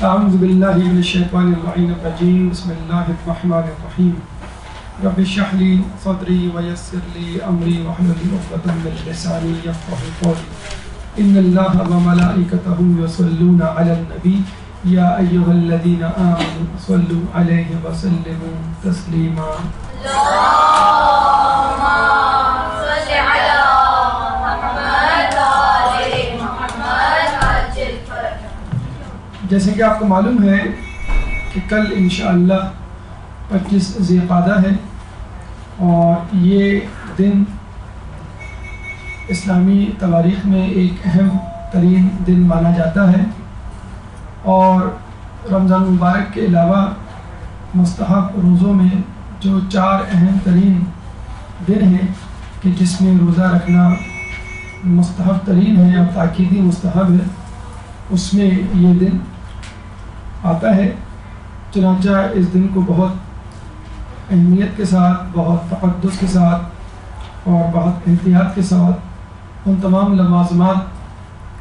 اعوذ باللہ من الشیطان اللعین الرجیم بسم اللہ الرحمن الرحیم رب اشرح لی صدری ویسر لی امری واحلل عقدۃ من لسانی یفقہوا قولی ان اللہ وملائکتہ یصلون علی النبی یا ایہا الذین آمنوا صلوا علیہ وسلموا تسلیما جیسے کہ آپ کو معلوم ہے کہ کل انشاءاللہ 25 ذی القعدہ ہے اور یہ دن اسلامی تواریخ میں ایک اہم ترین دن مانا جاتا ہے، اور رمضان مبارک کے علاوہ مستحب روزوں میں جو 4 اہم ترین دن ہیں کہ جس میں روزہ رکھنا مستحب ترین ہے اور تاکیدی مستحب ہے، اس میں یہ دن آتا ہے۔ چنانچہ اس دن کو بہت اہمیت کے ساتھ، بہت تقدس کے ساتھ اور بہت احتیاط کے ساتھ ان تمام لوازمات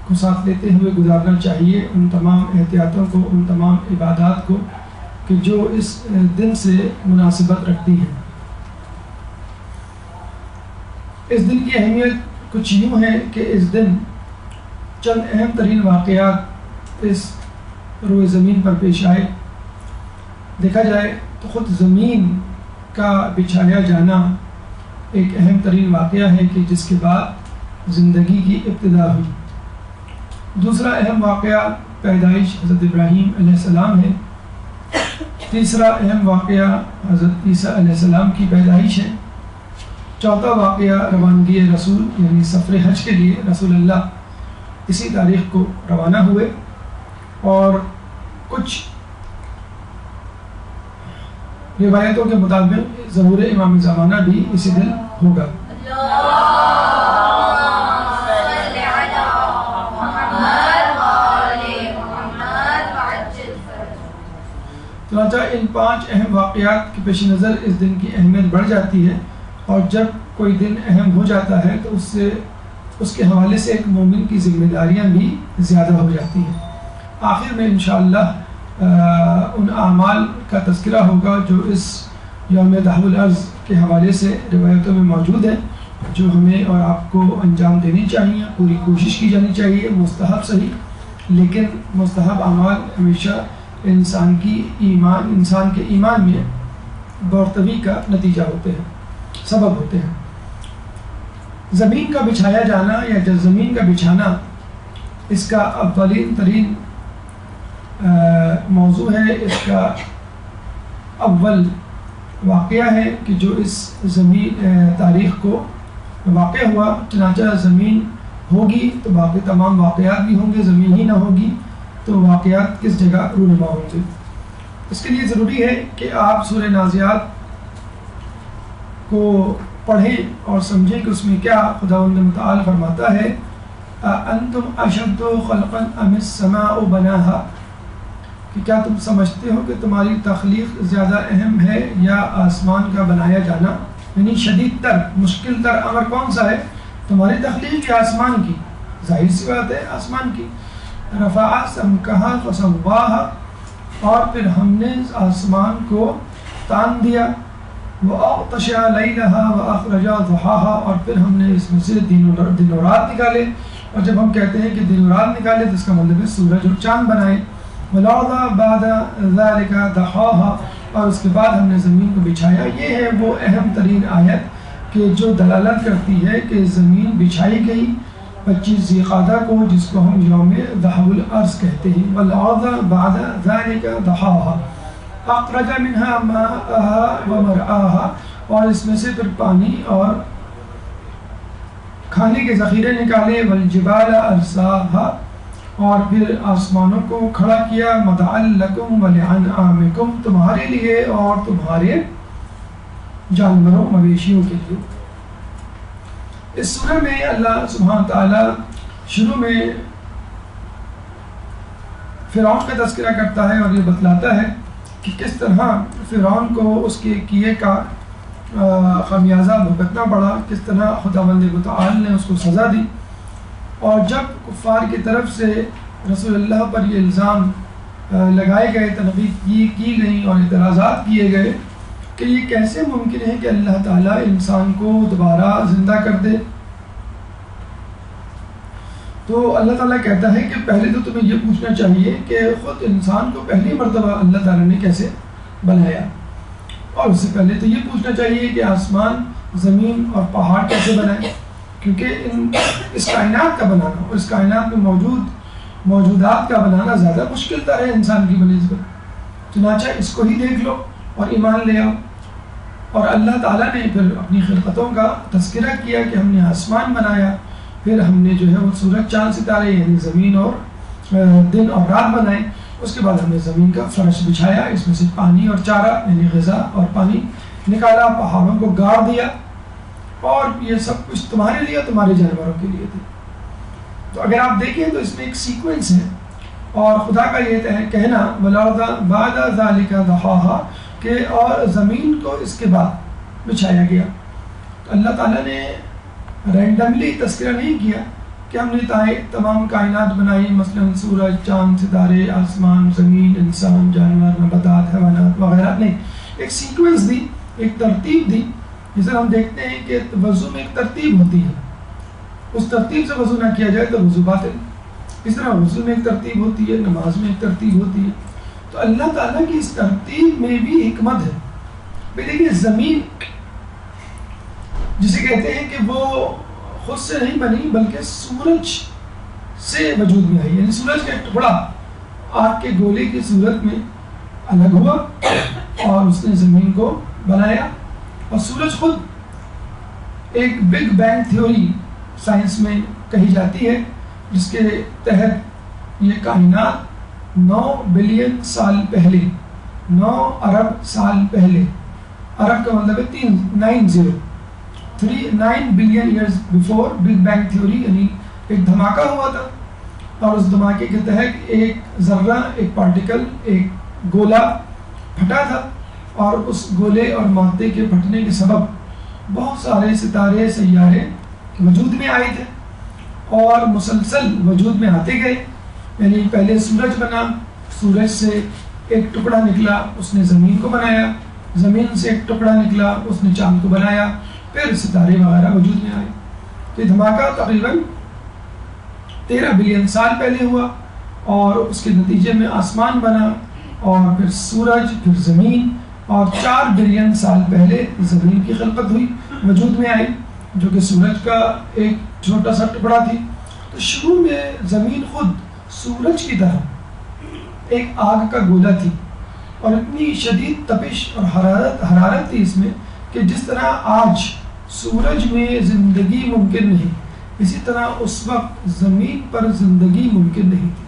کو ساتھ لیتے ہوئے گزارنا چاہیے، ان تمام احتیاطوں کو، ان تمام عبادات کو کہ جو اس دن سے مناسبت رکھتی ہیں۔ اس دن کی اہمیت کچھ یوں ہے کہ اس دن چند اہم ترین واقعات اس روئے زمین پر پیش آئے۔ دیکھا جائے تو خود زمین کا بچھایا جانا ایک اہم ترین واقعہ ہے کہ جس کے بعد زندگی کی ابتدا ہوئی۔ دوسرا اہم واقعہ پیدائش حضرت ابراہیم علیہ السلام ہے۔ تیسرا اہم واقعہ حضرت عیسیٰ علیہ السلام کی پیدائش ہے۔ چوتھا واقعہ روانگی رسول یعنی سفر حج کے لیے رسول اللہ اسی تاریخ کو روانہ ہوئے، اور کچھ روایتوں کے مطابق ظہور امام زمانہ بھی اسی دن ہوگا۔ چنانچہ ان 5 اہم واقعات کے پیش نظر اس دن کی اہمیت بڑھ جاتی ہے، اور جب کوئی دن اہم ہو جاتا ہے تو اس کے حوالے سے ایک مومن کی ذمہ داریاں بھی زیادہ ہو جاتی ہیں۔ آخر میں انشاءاللہ ان اعمال کا تذکرہ ہوگا جو اس یوم دہو الارض کے حوالے سے روایتوں میں موجود ہیں، جو ہمیں اور آپ کو انجام دینی چاہیے، پوری کوشش کی جانی چاہیے، مستحب صحیح، لیکن مستحب اعمال ہمیشہ انسان کے ایمان میں برتری کا نتیجہ ہوتے ہیں، سبب ہوتے ہیں۔ زمین کا بچھایا جانا یا زمین کا بچھانا اس کا اولین ترین موضوع ہے، اس کا اول واقعہ ہے کہ جو اس زمین تاریخ کو واقع ہوا۔ چنانچہ زمین ہوگی تو باقی تمام واقعات بھی ہوں گے، زمین ہی نہ ہوگی تو واقعات کس جگہ رونما ہوں گے۔ اس کے لیے ضروری ہے کہ آپ سورہ نازعات کو پڑھیں اور سمجھیں کہ اس میں کیا خداوند متعال فرماتا ہے، انتم اشد خلقا ام السماء بناها، کہ کیا تم سمجھتے ہو کہ تمہاری تخلیق زیادہ اہم ہے یا آسمان کا بنایا جانا؟ یعنی شدید تر، مشکل تر امر کون سا ہے، تمہاری تخلیق یا آسمان کی؟ ظاہر سی بات ہے آسمان کی۔ رفع سمکہا فسواہا، اور پھر ہم نے آسمان کو تان دیا، وَأَغْطَشَ لَيْلَهَا وَأَخْرَجَ ضُحَاهَا، اور پھر ہم نے اس میں سے دن و رات نکالے، اور جب ہم کہتے ہیں کہ دن و رات نکالے تو اس کا مطلب ہے سورج اور چاند بنائے۔ وَالْأَرْضَ بَعْدَ ذَلِكَ دَحَاهَا، اور اس کے بعد ہم نے زمین کو بچھایا۔ یہ ہے وہ اہم ترین آیت کہ جو دلالت کرتی ہے کہ زمین بچھائی گئی 25 ذی القعدہ کو، جس کو ہم یوم دہو الارض کہتے ہیں۔ وَالْأَرْضَ بَعْدَ ذَلِكَ دَحَاهَا أَخْرَجَ مِنْهَا مَاءَهَا وَمَرْعَاهَا، اور اس میں سے پھر پانی اور کھانے کے ذخیرے نکالے۔ وَالْجِبَالَ أَرْسَاهَا، اور پھر آسمانوں کو کھڑا کیا۔ مَتَاعًا لَكُمْ وَلِأَنْعَامِكُمْ، تمہارے لیے اور تمہارے جانوروں مویشیوں کے لیے۔ اس سورہ میں اللہ سبحانہ تعالیٰ شروع میں فرعون کا تذکرہ کرتا ہے اور یہ بتلاتا ہے کہ کس طرح فرعون کو اس کے کیے کا خمیازہ بھگتنا پڑا، کس طرح خداوند متعال نے اس کو سزا دی۔ اور جب کفار کی طرف سے رسول اللہ پر یہ الزام لگائے گئے، تنقید کی گئی اور اعتراضات کیے گئے کہ یہ کیسے ممکن ہے کہ اللہ تعالیٰ انسان کو دوبارہ زندہ کر دے. تو اللہ تعالیٰ کہتا ہے کہ پہلے تو تمہیں یہ پوچھنا چاہیے کہ خود انسان کو پہلی مرتبہ اللہ تعالیٰ نے کیسے بنایا، اور اس سے پہلے تو یہ پوچھنا چاہیے کہ آسمان، زمین اور پہاڑ کیسے بنائے، کیونکہ اس کائنات کا بنانا اور اس کائنات میں موجودات کا بنانا زیادہ مشکل تر ہے انسان کی بنسبت. چنانچہ اس کو ہی دیکھ لو اور ایمان لے آؤ. اور اللہ تعالیٰ نے پھر اپنی خلقتوں کا تذکرہ کیا کہ ہم نے آسمان بنایا، پھر ہم نے جو ہے وہ سورج چاند ستارے یعنی زمین اور دن اور رات بنائے. اس کے بعد ہم نے زمین کا فرش بچھایا، اس میں سے پانی اور چارہ یعنی غذا اور پانی نکالا، پہاڑوں کو گاڑ دیا، اور یہ سب کچھ تمہارے لیے، تمہارے جانوروں کے لیے تھے. تو اگر آپ دیکھیں تو اس میں ایک سیکوینس ہے، اور خدا کا یہ کہنا وَالْأَرْضَ بَعْدَ ذَلِكَ دَحَاهَا کہ اور زمین کو اس کے بعد بچھایا گیا. تو اللہ تعالیٰ نے رینڈملی تذکرہ نہیں کیا کہ ہم نے تمام کائنات بنائی، مثلا سورج، چاند، ستارے، آسمان، زمین، انسان، جانور، نباتات، حیوانات وغیرہ. نہیں، ایک سیکوینس دی، ایک ترتیب دی. جس طرح ہم دیکھتے ہیں کہ وضو میں ایک ترتیب ہوتی ہے، اس ترتیب سے وضو نہ کیا جائے تو وضو باطل. اس طرح وضو میں ایک ترتیب ہوتی ہے، نماز میں ایک ترتیب ہوتی ہے. تو اللہ تعالیٰ کی اس ترتیب میں بھی حکمت ہے. دیکھیے زمین جسے کہتے ہیں کہ وہ خود سے نہیں بنی بلکہ سورج سے وجود میں آئی، یعنی سورج کا ایک ٹکڑا آگ کے گولے کی صورت میں الگ ہوا اور اس نے زمین کو بنایا. اور سورج خود ایک بگ بینگ تھیوری سائنس میں کہی جاتی ہے، جس کے تحت یہ کائنات 9 بلین سال پہلے، 9 ارب سال پہلے، ارب کا مطلب ہے 9 billion years before big bang theory, یعنی ایک دھماکہ ہوا تھا، اور اس دھماکے کے تحت ایک ذرہ، ایک پارٹیکل، ایک گولہ پھٹا تھا، اور اس گولے اور مادے کے پھٹنے کے سبب بہت سارے ستارے، سیارے وجود میں آئے تھے اور مسلسل وجود میں آتے گئے. یعنی پہلے سورج بنا، سورج سے ایک ٹکڑا نکلا، اس نے زمین کو بنایا، زمین سے ایک ٹکڑا نکلا، اس نے چاند کو بنایا، پھر ستارے وغیرہ وجود میں آئے. تو یہ دھماکہ تقریباً 13 بلین سال پہلے ہوا، اور اس کے نتیجے میں آسمان بنا، اور پھر سورج، پھر زمین، اور 4 بلین سال پہلے زمین کی خلقت ہوئی، وجود میں آئی، جو کہ سورج کا ایک چھوٹا سا ٹکڑا تھی. تو شروع میں زمین خود سورج کی طرح ایک آگ کا گولا تھی، اور اتنی شدید تپش اور حرارت تھی اس میں کہ جس طرح آج سورج میں زندگی ممکن نہیں، اسی طرح اس وقت زمین پر زندگی ممکن نہیں تھی.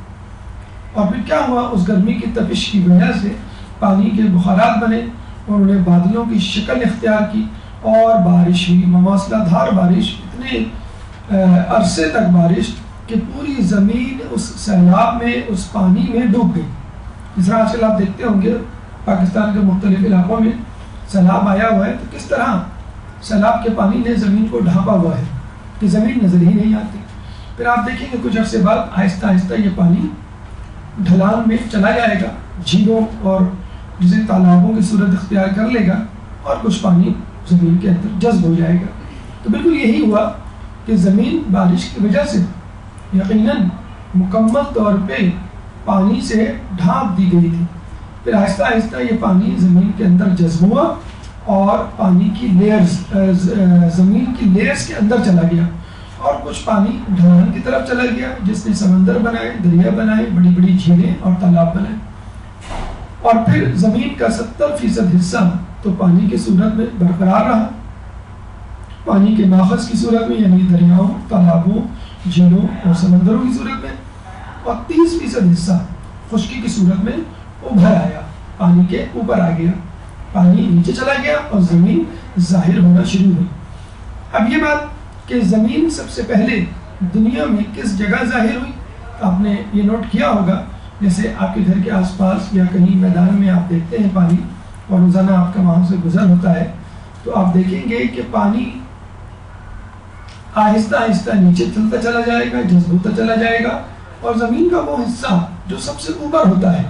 اور پھر کیا ہوا، اس گرمی کی تپش کی وجہ سے پانی کے بخارات بنے، اور انہیں بادلوں کی شکل اختیار کی، اور بارش ہوئی، مواصلہ دھار بارش، اتنے عرصے تک بارش کہ پوری زمین اس سیلاب میں، اس پانی میں ڈوب گئی. اس طرح آج کل آپ دیکھتے ہوں گے پاکستان کے مختلف علاقوں میں سیلاب آیا ہوا ہے، تو کس طرح سیلاب کے پانی نے زمین کو ڈھانپا ہوا ہے کہ زمین نظر ہی نہیں آتی. پھر آپ دیکھیں گے کچھ عرصے بعد آہستہ آہستہ یہ پانی ڈھلان میں چلا جائے گا، جھیلوں اور جسے تالابوں کی صورت اختیار کر لے گا، اور کچھ پانی زمین کے اندر جذب ہو جائے گا. تو بالکل یہی ہوا کہ زمین بارش کی وجہ سے یقیناً مکمل طور پہ پانی سے ڈھانپ دی گئی تھی. پھر آہستہ آہستہ یہ پانی زمین کے اندر جذب ہوا، اور پانی کی لیئرز، زمین کی لیئرز کے اندر چلا گیا، اور کچھ پانی ڈھلان کی طرف چلا گیا، جس نے سمندر بنائے، دریا بنائے، بڑی بڑی جھیلیں اور تالاب بنائے. اور پھر زمین کا 70% حصہ تو پانی کی صورت میں برقرار رہا، پانی کے ماخذ کی صورت میں، یعنی دریاؤں، تالابوں، جھیلوں اور سمندروں کی صورت میں، اور 30% حصہ خشکی کی صورت میں ابھر آیا، پانی کے اوپر آ گیا، پانی نیچے چلا گیا اور زمین ظاہر ہونا شروع ہوئی. اب یہ بات کہ زمین سب سے پہلے دنیا میں کس جگہ ظاہر ہوئی، آپ نے یہ نوٹ کیا ہوگا، جیسے آپ کے گھر کے آس پاس یا کہیں میدان میں آپ دیکھتے ہیں پانی، اور روزانہ آپ کا وہاں سے گزر ہوتا ہے، تو آپ دیکھیں گے کہ پانی آہستہ آہستہ نیچے چلتا چلا جائے گا، جذب ہوتا چلا جائے گا، اور زمین کا وہ حصہ جو سب سے اوپر ہوتا ہے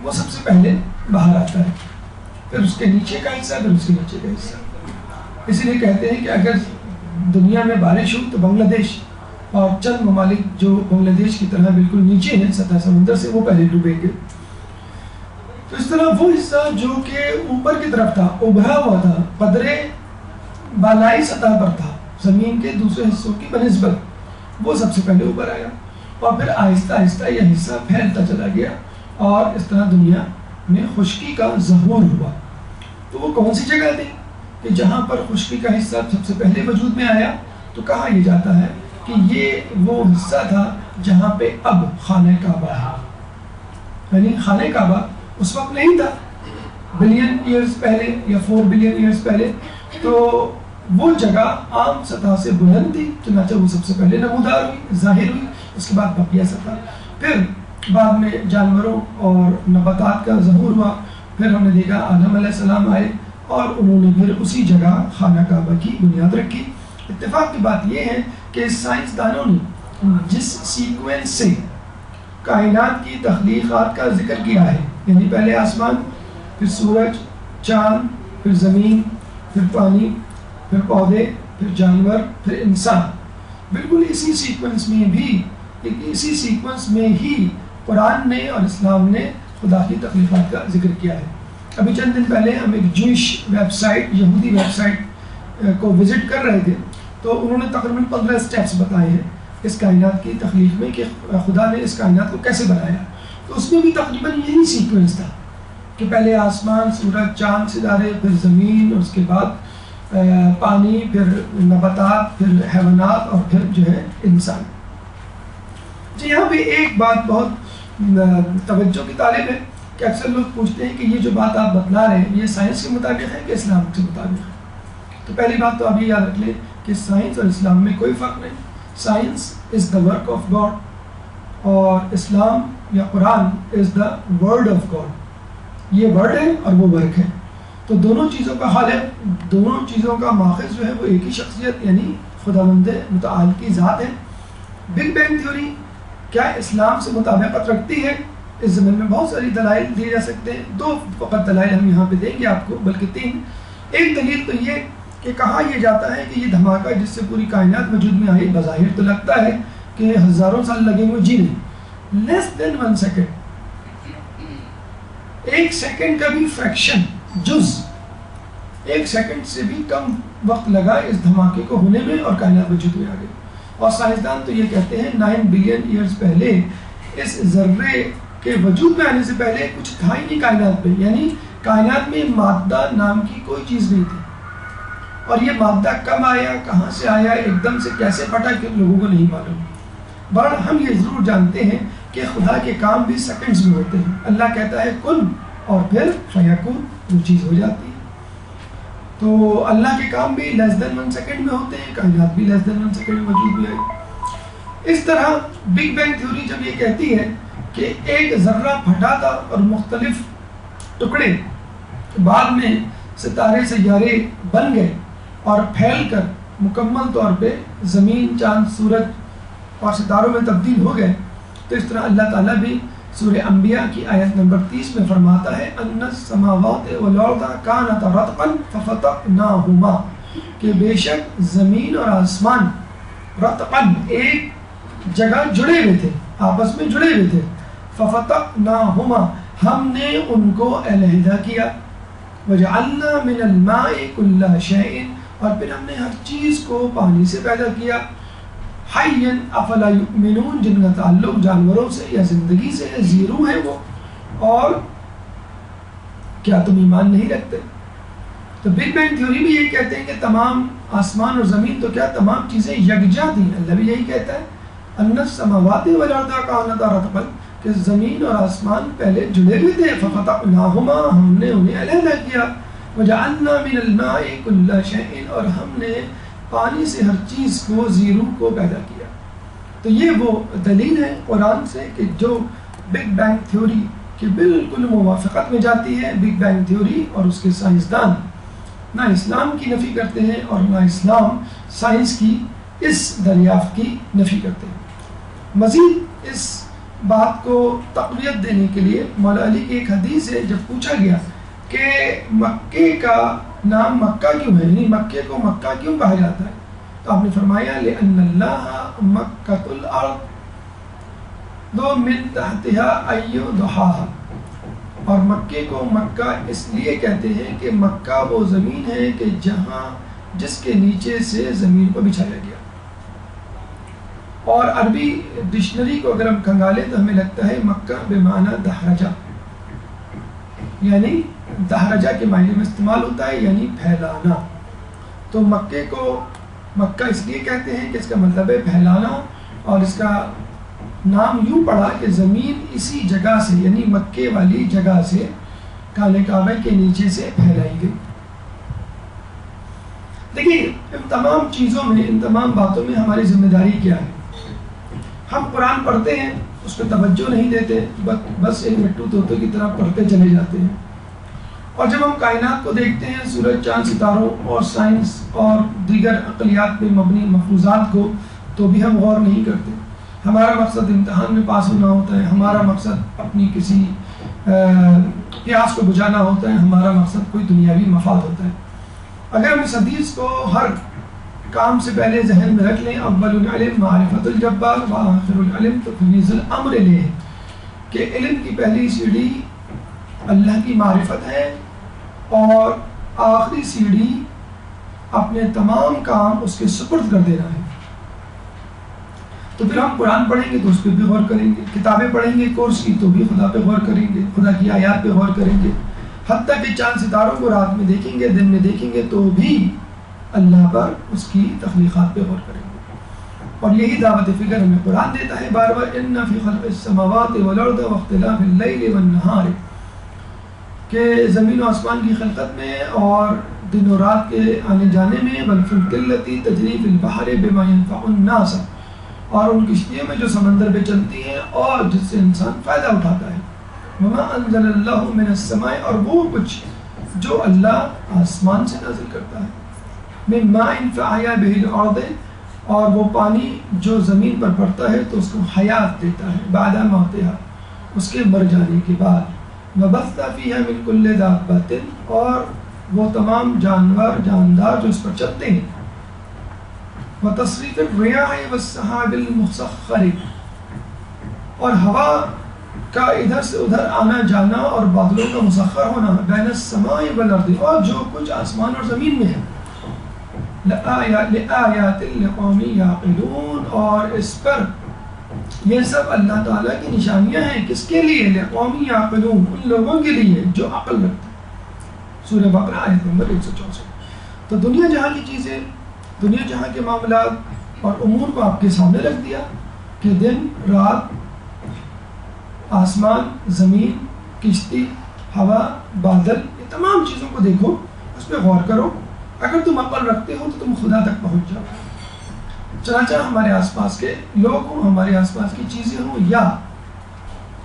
وہ سب سے پہلے باہر آتا ہے، پھر اس کے نیچے کا حصہ، پھر اس کے نیچے کا حصہ. اسی لیے کہتے ہیں کہ اگر دنیا میں بارش ہو تو بنگلہ دیش اور چند ممالک جو بنگلہ دیش کی طرح بالکل نیچے ہیں سطح سمندر سے، وہ پہلے ڈوبیں گے. تو اس طرح وہ حصہ جو کہ اوپر کی طرف تھا، ابھرا ہوا تھا، قدرے بالائی سطح پر تھا زمین کے دوسرے حصوں کی بنسبت، وہ سب سے پہلے اوپر آیا، اور پھر آہستہ آہستہ یہ حصہ پھیلتا چلا گیا، اور اس طرح دنیا میں خشکی کا ظہور ہوا. تو وہ کون سی جگہ تھی کہ جہاں پر خشکی کا حصہ سب سے پہلے وجود میں آیا؟ تو کہا یہ جاتا ہے کہ یہ وہ حصہ تھا جہاں پہ اب خانہ کعبہ ہے. یعنی خانہ کعبہ اس وقت نہیں تھا، بلین ایئرز پہلے یا 4 بلین ایئرز پہلے، تو وہ جگہ عام سطح سے بلند تھی، چنانچہ وہ سب سے پہلے نمودار ہوئی، ظاہر ہوئی. اس کے بعد بقیہ سطح، پھر بعد میں جانوروں اور نباتات کا ظہور ہوا. پھر ہم نے دیکھا آدم علیہ السلام آئے اور انہوں نے پھر اسی جگہ خانہ کعبہ کی بنیاد رکھی. اتفاق کی بات یہ ہے کہ سائنسدانوں نے جس سیکوینس سے کائنات کی تخلیقات کا ذکر کیا ہے، یعنی پہلے آسمان، پھر سورج، چاند، پھر زمین، پھر پانی، پھر پودے، پھر جانور، پھر انسان، بالکل اسی سیکوینس میں ہی قرآن نے اور اسلام نے خدا کی تخلیقات کا ذکر کیا ہے. ابھی چند دن پہلے ہم ایک جوئش ویب سائٹ، یہودی ویب سائٹ کو وزٹ کر رہے تھے، تو انہوں نے تقریباً 15 سٹیپس بتائے ہیں اس کائنات کی تخلیق میں کہ خدا نے اس کائنات کو کیسے بنایا. تو اس میں بھی تقریباً یہی سیکوینس تھا کہ پہلے آسمان، سورج، چاند، ستارے، پھر زمین، اور اس کے بعد پانی، پھر نباتات، پھر حیوانات، اور پھر جو ہے انسان. جی یہاں پہ ایک بات بہت توجہ کی طالب ہے کہ اکثر لوگ پوچھتے ہیں کہ یہ جو بات آپ بتلا رہے ہیں یہ سائنس کے مطابق ہے کہ اسلام کے مطابق ہے. تو پہلی بات تو آپ یہ یاد رکھ لیں کہ سائنس اور اسلام میں کوئی فرق نہیں. Science is the work of God, اور اسلام یا قرآن از دا ورڈ آف گاڈ. یہ ورڈ ہے اور وہ ورک ہے. تو دونوں چیزوں کا خالق، دونوں چیزوں کا ماخذ جو ہے وہ ایک ہی شخصیت یعنی خداوند متعال کی ذات ہے. بگ بینگ تھیوری کیا اسلام سے مطابقت رکھتی ہے؟ اس زمین میں بہت ساری دلائل دیے جا سکتے ہیں. 2 فقط دلائل ہم یہاں پہ دیں گے آپ کو، بلکہ 3. ایک دلیل تو یہ کہ کہا یہ جاتا ہے کہ یہ دھماکہ جس سے پوری کائنات وجود میں آئی، بظاہر تو لگتا ہے کہ ہزاروں سال لگیں گے، جی نہیں، لیس دین 1 سیکنڈ، 1 سیکنڈ کا بھی فریکشن، جز 1 سیکنڈ سے بھی کم وقت لگا اس دھماکے کو ہونے میں، اور کائنات وجود میں آ گئی. اور سائنسدان تو یہ کہتے ہیں 9 بلین ایئرز پہلے اس ذرے کے وجود میں آنے سے پہلے کچھ تھا ہی نہیں کائنات میں، یعنی کائنات میں مادہ نام کی کوئی چیز نہیں تھی. اور یہ مادہ کب آیا، کہاں سے آیا، ایک دم سے کیسے پھٹا، کہ لوگوں کو نہیں معلوم. بہرحال ہم یہ ضرور جانتے ہیں کہ خدا کے کام بھی سیکنڈز میں ہوتے ہیں. اللہ کہتا ہے کن، اور پھر فیکون، وہ چیز ہو جاتی ہے. تو اللہ کے کام بھی لیس دین 1 سیکنڈ میں ہوتے ہیں، کائنات بھی لیس دین 1 سیکنڈ میں وجود میں آئی. اس طرح بگ بینگ تھیوری جب یہ کہتی ہے کہ ایک ذرہ پھٹا تھا اور مختلف ٹکڑے بعد میں ستارے سیارے بن گئے اور پھیل کر مکمل طور پہ زمین، چاند، سورج اور ستاروں میں تبدیل ہو گئے، تو اس طرح اللہ تعالیٰ بھی سورہ انبیاء کی آیت نمبر 30 میں فرماتا ہے ان السماوات والارض کانتا رتقا ففتقناہما، کہ بے شک زمین اور آسمان رتقا ایک جگہ جڑے ہوئے تھے، آپس میں جڑے ہوئے تھے. ففتقناہما، ہم نے ان کو علیحدہ کیا. وجعلنا من الماء کل شیء، اور پھر ہم نے ہر چیز کو پانی سے پیدا کیا. حیًا افلا یؤمنون، جن کا تعلق جانوروں سے یا زندگی سے ہے، زیرو ہے وہ، اور کیا تم ایمان نہیں رکھتے؟ تو بگ بینگ تھیوری بھی یہی کہتے ہیں کہ تمام آسمان اور زمین، تو کیا تمام چیزیں یکجا تھیں. اللہ بھی یہی کہتا ہے ان السماوات والارض کانتا رتقا، کہ زمین اور آسمان پہلے جڑے ہوئے تھے. ففتقناہما، ہم نے انہیں علیحدہ کیا. وجعلنا من الماء کل شیء، اور ہم نے پانی سے ہر چیز کو، زیرو کو پیدا کیا. تو یہ وہ دلیل ہے قرآن سے کہ جو بگ بینگ تھیوری کی بالکل موافقت میں جاتی ہے. بگ بینگ تھیوری اور اس کے سائنسدان نہ اسلام کی نفی کرتے ہیں اور نہ اسلام سائنس کی اس دریافت کی نفی کرتے ہیں. مزید اس بات کو تقویت دینے کے لیے مولا علی کی ایک حدیث ہے، جب پوچھا گیا کہ مکے کا نام مکہ کیوں ہے، یعنی مکے کو مکہ کیوں کہا جاتا ہے، تو آپ نے فرمایا لأن اللہ مکۃ الارض دو من تحتها ایو دحاہا، اور مکے کو مکہ اس لیے کہتے ہیں کہ مکہ وہ زمین ہے کہ جس کے نیچے سے زمین کو بچھایا گیا. اور عربی ڈکشنری کو اگر ہم کھنگالیں تو ہمیں لگتا ہے مکہ بمعنی دحرجہ، یعنی دحرجہ کے معنی میں استعمال ہوتا ہے، یعنی پھیلانا. تو مکے کو مکہ اس لیے کہتے ہیں کہ اس کا مطلب ہے پھیلانا، اور اس کا نام یوں پڑا کہ زمین اسی جگہ سے، یعنی مکے والی جگہ سے خانہ کعبہ کے نیچے سے پھیلائی گئی. دیکھیے ان تمام چیزوں میں، ان تمام باتوں میں ہماری ذمہ داری کیا ہے؟ ہم قرآن پڑھتے ہیں، اس پہ توجہ نہیں دیتے، بس ایک مٹو طوطے کی طرح پڑھتے چلے جاتے ہیں. اور جب ہم کائنات کو دیکھتے ہیں، سورج چاند ستاروں اور سائنس اور دیگر عقلیات پہ مبنی محفوظات کو، تو بھی ہم غور نہیں کرتے. ہمارا مقصد امتحان میں پاس ہونا ہوتا ہے، ہمارا مقصد اپنی کسی پیاس کو بجھانا ہوتا ہے، ہمارا مقصد کوئی دنیاوی مفاد ہوتا ہے. اگر ہم اس حدیث کو ہر کام سے پہلے ذہن میں رکھ لیں، اول العلم معرفت الجبار وآخر العلم تفویض الامر الیہ، کہ علم کی پہلی سیڑھی اللہ کی معرفت ہے اور آخری سیڑھی اپنے تمام کام اس کے سپرد کر دینا ہے. تو پھر ہم قرآن پڑھیں گے تو اس پہ بھی غور کریں گے، کتابیں پڑھیں گے کورس کی تو بھی خدا پہ غور کریں گے، خدا کی آیات پہ غور کریں گے، حتیٰ کہ چاند ستاروں کو رات میں دیکھیں گے، دن میں دیکھیں گے تو بھی اللہ پر، اس کی تخلیقات پہ غور کریں گے. اور یہی دعوت فکر ہمیں قرآن دیتا ہے بار بار، ان فی خلق السماوات والارض واختلاف اللیل والنہار، کہ زمین و آسمان کی خلقت میں اور دن و رات کے آنے جانے میں، والفلک التی تجری فی البحر بما ینفع الناس، اور ان کشتیوں میں جو سمندر پہ چلتی ہیں اور جس سے انسان فائدہ اٹھاتا ہے. وما انزل اللہ من السماء، اور وہ کچھ جو اللہ آسمان سے نازل کرتا ہے، من ماء فاحیا بہ الارض، اور وہ پانی جو زمین پر پڑتا ہے تو اس کو حیات دیتا ہے، بعد موتہا، اس کے مر جانے کے بعد. وبث فیہا من کل دابۃ، اور وہ تمام جانور جاندار جو اس پر چلتے ہیں. وتصریف الریاح والسحاب المسخر، اور ہوا کا ادھر سے ادھر آنا جانا اور بادلوں کا مسخر ہونا، بین السماء والارض، اور جو کچھ آسمان اور زمین میں ہے. لآیات لقوم یعقلون، اور اس پر یہ سب اللہ تعالیٰ کی نشانیاں ہیں. کس کے لیے؟ لقوم یعقلون، ان لوگوں کے لیے جو عقل رکھتے ہیں. سورہ بقرہ آیت نمبر 164. تو دنیا جہاں کی چیزیں، دنیا جہاں کے معاملات اور امور کو آپ کے سامنے رکھ دیا کہ دن رات، آسمان، زمین، کشتی، ہوا، بادل، یہ تمام چیزوں کو دیکھو، اس پہ غور کرو. اگر تم عقل رکھتے ہو تو تم خدا تک پہنچ جاؤ. چنانچہ ہمارے آس پاس کے لوگ ہوں، ہمارے آس پاس کی چیزیں ہوں، یا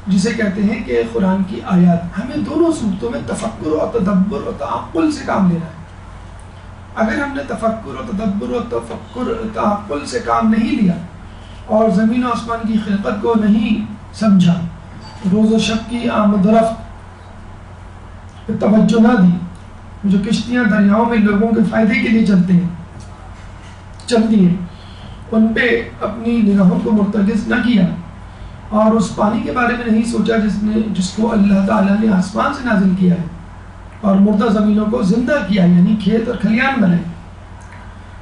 جسے کہتے ہیں کہ قرآن کی آیات، ہمیں دونوں صورتوں میں تفکر اور تدبر اور تعقل سے کام لینا ہے. اگر ہم نے تفکر اور تدبر اور تفکر تعقل سے کام نہیں لیا اور زمین و آسمان کی خلقت کو نہیں سمجھا، روز و شب کی آمد و رفت پہ توجہ نہ دی، جو کشتیاں دریاؤں میں لوگوں کے فائدے کے لیے چلتی ہیں، ان پہ اپنی نگاہوں کو مرتکز نہ کیا، اور اس پانی کے بارے میں نہیں سوچا جس کو اللہ تعالیٰ نے آسمان سے نازل کیا ہے، اور مردہ زمینوں کو زندہ کیا، یعنی کھیت اور کھلیان بنائے،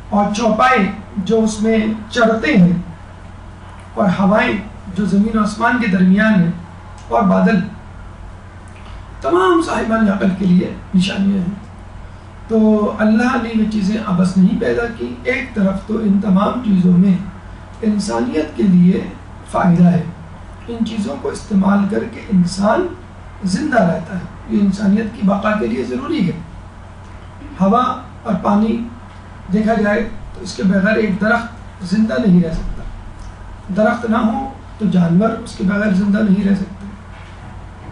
اور چوپائے جو اس میں چڑھتے ہیں، اور ہوائیں جو زمین و آسمان کے درمیان ہیں، اور بادل، تمام صاحبان عقل کے لیے نشانیاں ہیں. تو اللہ نے یہ چیزیں ابس نہیں پیدا کی. ایک طرف تو ان تمام چیزوں میں انسانیت کے لیے فائدہ ہے، ان چیزوں کو استعمال کر کے انسان زندہ رہتا ہے، یہ انسانیت کی بقا کے لیے ضروری ہے. ہوا اور پانی دیکھا جائے تو اس کے بغیر ایک درخت زندہ نہیں رہ سکتا، درخت نہ ہو تو جانور اس کے بغیر زندہ نہیں رہ سکتے،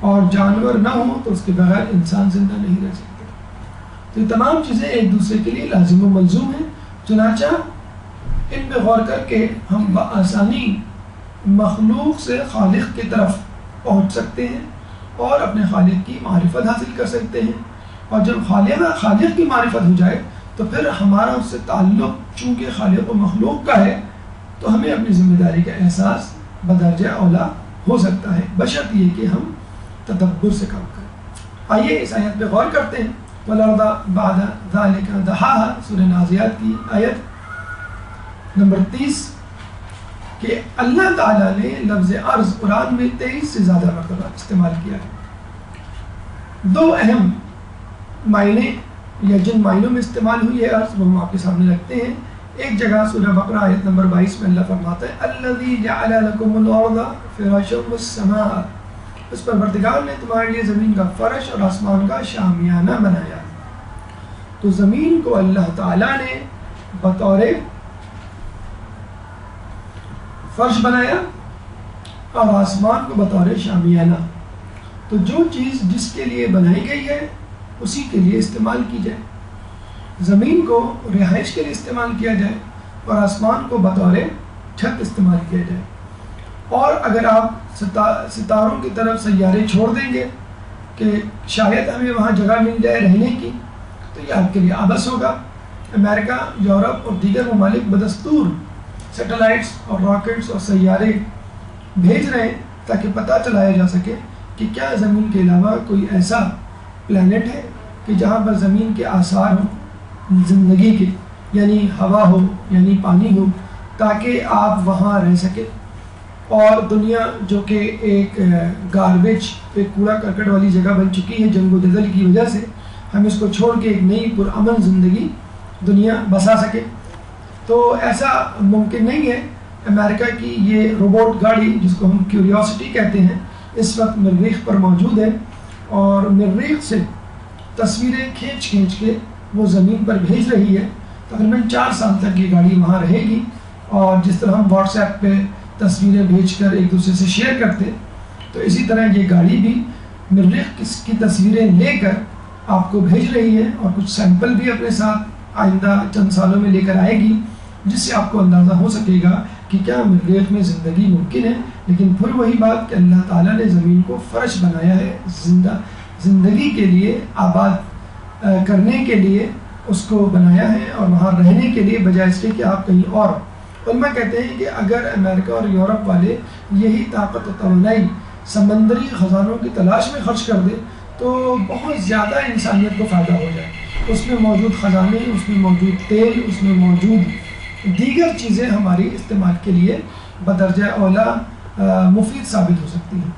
اور جانور نہ ہو تو اس کے بغیر انسان زندہ نہیں رہ سکتے. تو یہ تمام چیزیں ایک دوسرے کے لیے لازم و ملزوم ہیں. چنانچہ ان پہ غور کر کے ہم بآسانی مخلوق سے خالق کی طرف پہنچ سکتے ہیں اور اپنے خالق کی معرفت حاصل کر سکتے ہیں. اور جب خالق کی معرفت ہو جائے تو پھر ہمارا اس سے تعلق چونکہ خالق و مخلوق کا ہے تو ہمیں اپنی ذمہ داری کا احساس بدرجہ اولا ہو سکتا ہے، بشرط یہ کہ ہم تدبر سے کام کریں. آئیے اس آیت پہ غور کرتے ہیں. وَالْأَرْضَ بَعْدَ ذَلِكَ دَحَاهَا، سورہ نازعات کی آیت نمبر 30 کہ اللہ تعالیٰ نے لفظ ارض قرآن میں 23 سے زیادہ مرتبہ استعمال کیا ہے. دو اہم معنی یا جن معنوں میں استعمال ہوئی ہے ارض وہ ہم آپ کے سامنے رکھتے ہیں. ایک جگہ سورہ بقرہ آیت نمبر 22 میں اللہ فرماتا ہے الذی جعل لکم الارض فراشا والسماء، اس پروردگار نے تمہارے لیے زمین کا فرش اور آسمان کا شامیانہ بنایا. تو زمین کو اللہ تعالیٰ نے بطور فرش بنایا اور آسمان کو بطور شامیانہ. تو جو چیز جس کے لیے بنائی گئی ہے اسی کے لیے استعمال کی جائے. زمین کو رہائش کے لیے استعمال کیا جائے اور آسمان کو بطور چھت استعمال کیا جائے. اور اگر آپ ستاروں کی طرف سیارے چھوڑ دیں گے کہ شاید ہمیں وہاں جگہ مل جائے رہنے کی تو یہ آپ کے لیے عبث ہوگا. امریکہ، یورپ اور دیگر ممالک بدستور سیٹلائٹس اور راکٹس اور سیارے بھیج رہے ہیں تاکہ پتہ چلایا جا سکے کہ کیا زمین کے علاوہ کوئی ایسا پلانٹ ہے کہ جہاں پر زمین کے آثار ہوں زندگی کے، یعنی ہوا ہو، یعنی پانی ہو، تاکہ آپ وہاں رہ سکیں. اور دنیا جو کہ ایک گاربیج پہ کوڑا کرکٹ والی جگہ بن چکی ہے جنگ و جدل کی وجہ سے، ہم اس کو چھوڑ کے ایک نئی پرامن زندگی دنیا بسا سکے. تو ایسا ممکن نہیں ہے. امریکہ کی یہ روبوٹ گاڑی جس کو ہم کیوریوسٹی کہتے ہیں اس وقت مریخ پر موجود ہے اور مریخ سے تصویریں کھینچ کے وہ زمین پر بھیج رہی ہے. تقریباً 4 سال تک یہ گاڑی وہاں رہے گی. اور جس طرح ہم واٹس ایپ پہ تصویریں بھیج کر ایک دوسرے سے شیئر کرتے تو اسی طرح یہ گاڑی بھی مریخ کی تصویریں لے کر آپ کو بھیج رہی ہے اور کچھ سیمپل بھی اپنے ساتھ آئندہ چند سالوں میں لے کر آئے گی جس سے آپ کو اندازہ ہو سکے گا کہ کیا مریخ میں زندگی ممکن ہے. لیکن پھر وہی بات کہ اللہ تعالیٰ نے زمین کو فرش بنایا ہے زندگی کے لیے، آباد کرنے کے لیے اس کو بنایا ہے اور وہاں رہنے کے لیے، بجائے اس کے کہ آپ کہیں اور. علماء کہتے ہیں کہ اگر امریکہ اور یورپ والے یہی طاقت و توانائی سمندری خزانوں کی تلاش میں خرچ کر دے تو بہت زیادہ انسانیت کو فائدہ ہو جائے. اس میں موجود خزانے، اس میں موجود تیل، اس میں موجود دیگر چیزیں ہماری استعمال کے لیے بدرجہ اولا مفید ثابت ہو سکتی ہیں.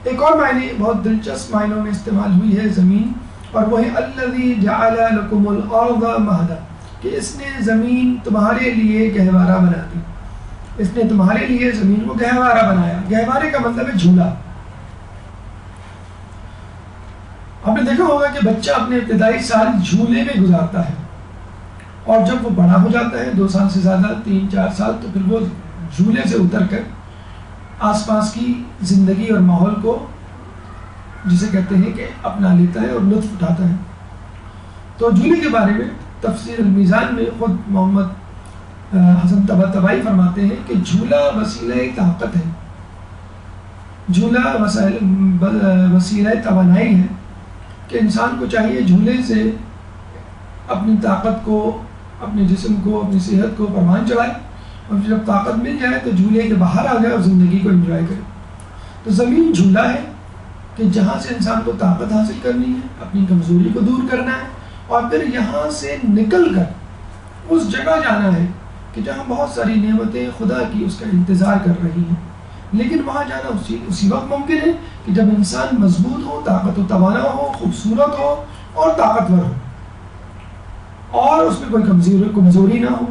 ایک اور معنی بہت دلچسپ معنوں میں استعمال ہوئی ہے زمین، اور وہ ہے الذی جعل لکم الارض مہدا، کہ اس نے زمین تمہارے لیے گہوارہ بنا دی. اس نے تمہارے لیے زمین کو گہوارہ بنایا. گہوارے کا مطلب ہے جھولا. آپ نے دیکھا ہوگا کہ بچہ اپنے ابتدائی سال جھولے میں گزارتا ہے اور جب وہ بڑا ہو جاتا ہے 2 سال سے زیادہ، 3-4 سال، تو پھر وہ جھولے سے اتر کر آس پاس کی زندگی اور ماحول کو جسے کہتے ہیں کہ اپنا لیتا ہے اور لطف اٹھاتا ہے. تو جھولے کے بارے میں تفسیر المیزان میں خود محمد حسن طباطبائی فرماتے ہیں کہ جھولا وسیلہ طاقت ہے، جھولا وسیلہ توانائی ہے کہ انسان کو چاہیے جھولے سے اپنی طاقت کو، اپنے جسم کو، اپنی صحت کو پروان چڑھائے اور جب طاقت مل جائے تو جھولے کے باہر آ جائے اور زندگی کو انجوائے کرے. تو زمین جھولا ہے کہ جہاں سے انسان کو طاقت حاصل کرنی ہے، اپنی کمزوری کو دور کرنا ہے اور پھر یہاں سے نکل کر اس جگہ جانا ہے کہ جہاں بہت ساری نعمتیں خدا کی اس کا انتظار کر رہی ہیں. لیکن وہاں جانا اسی وقت ممکن ہے کہ جب انسان مضبوط ہو، طاقت و توانا ہو، خوبصورت ہو اور طاقتور ہو اور اس میں کوئی کمزوری نہ ہو.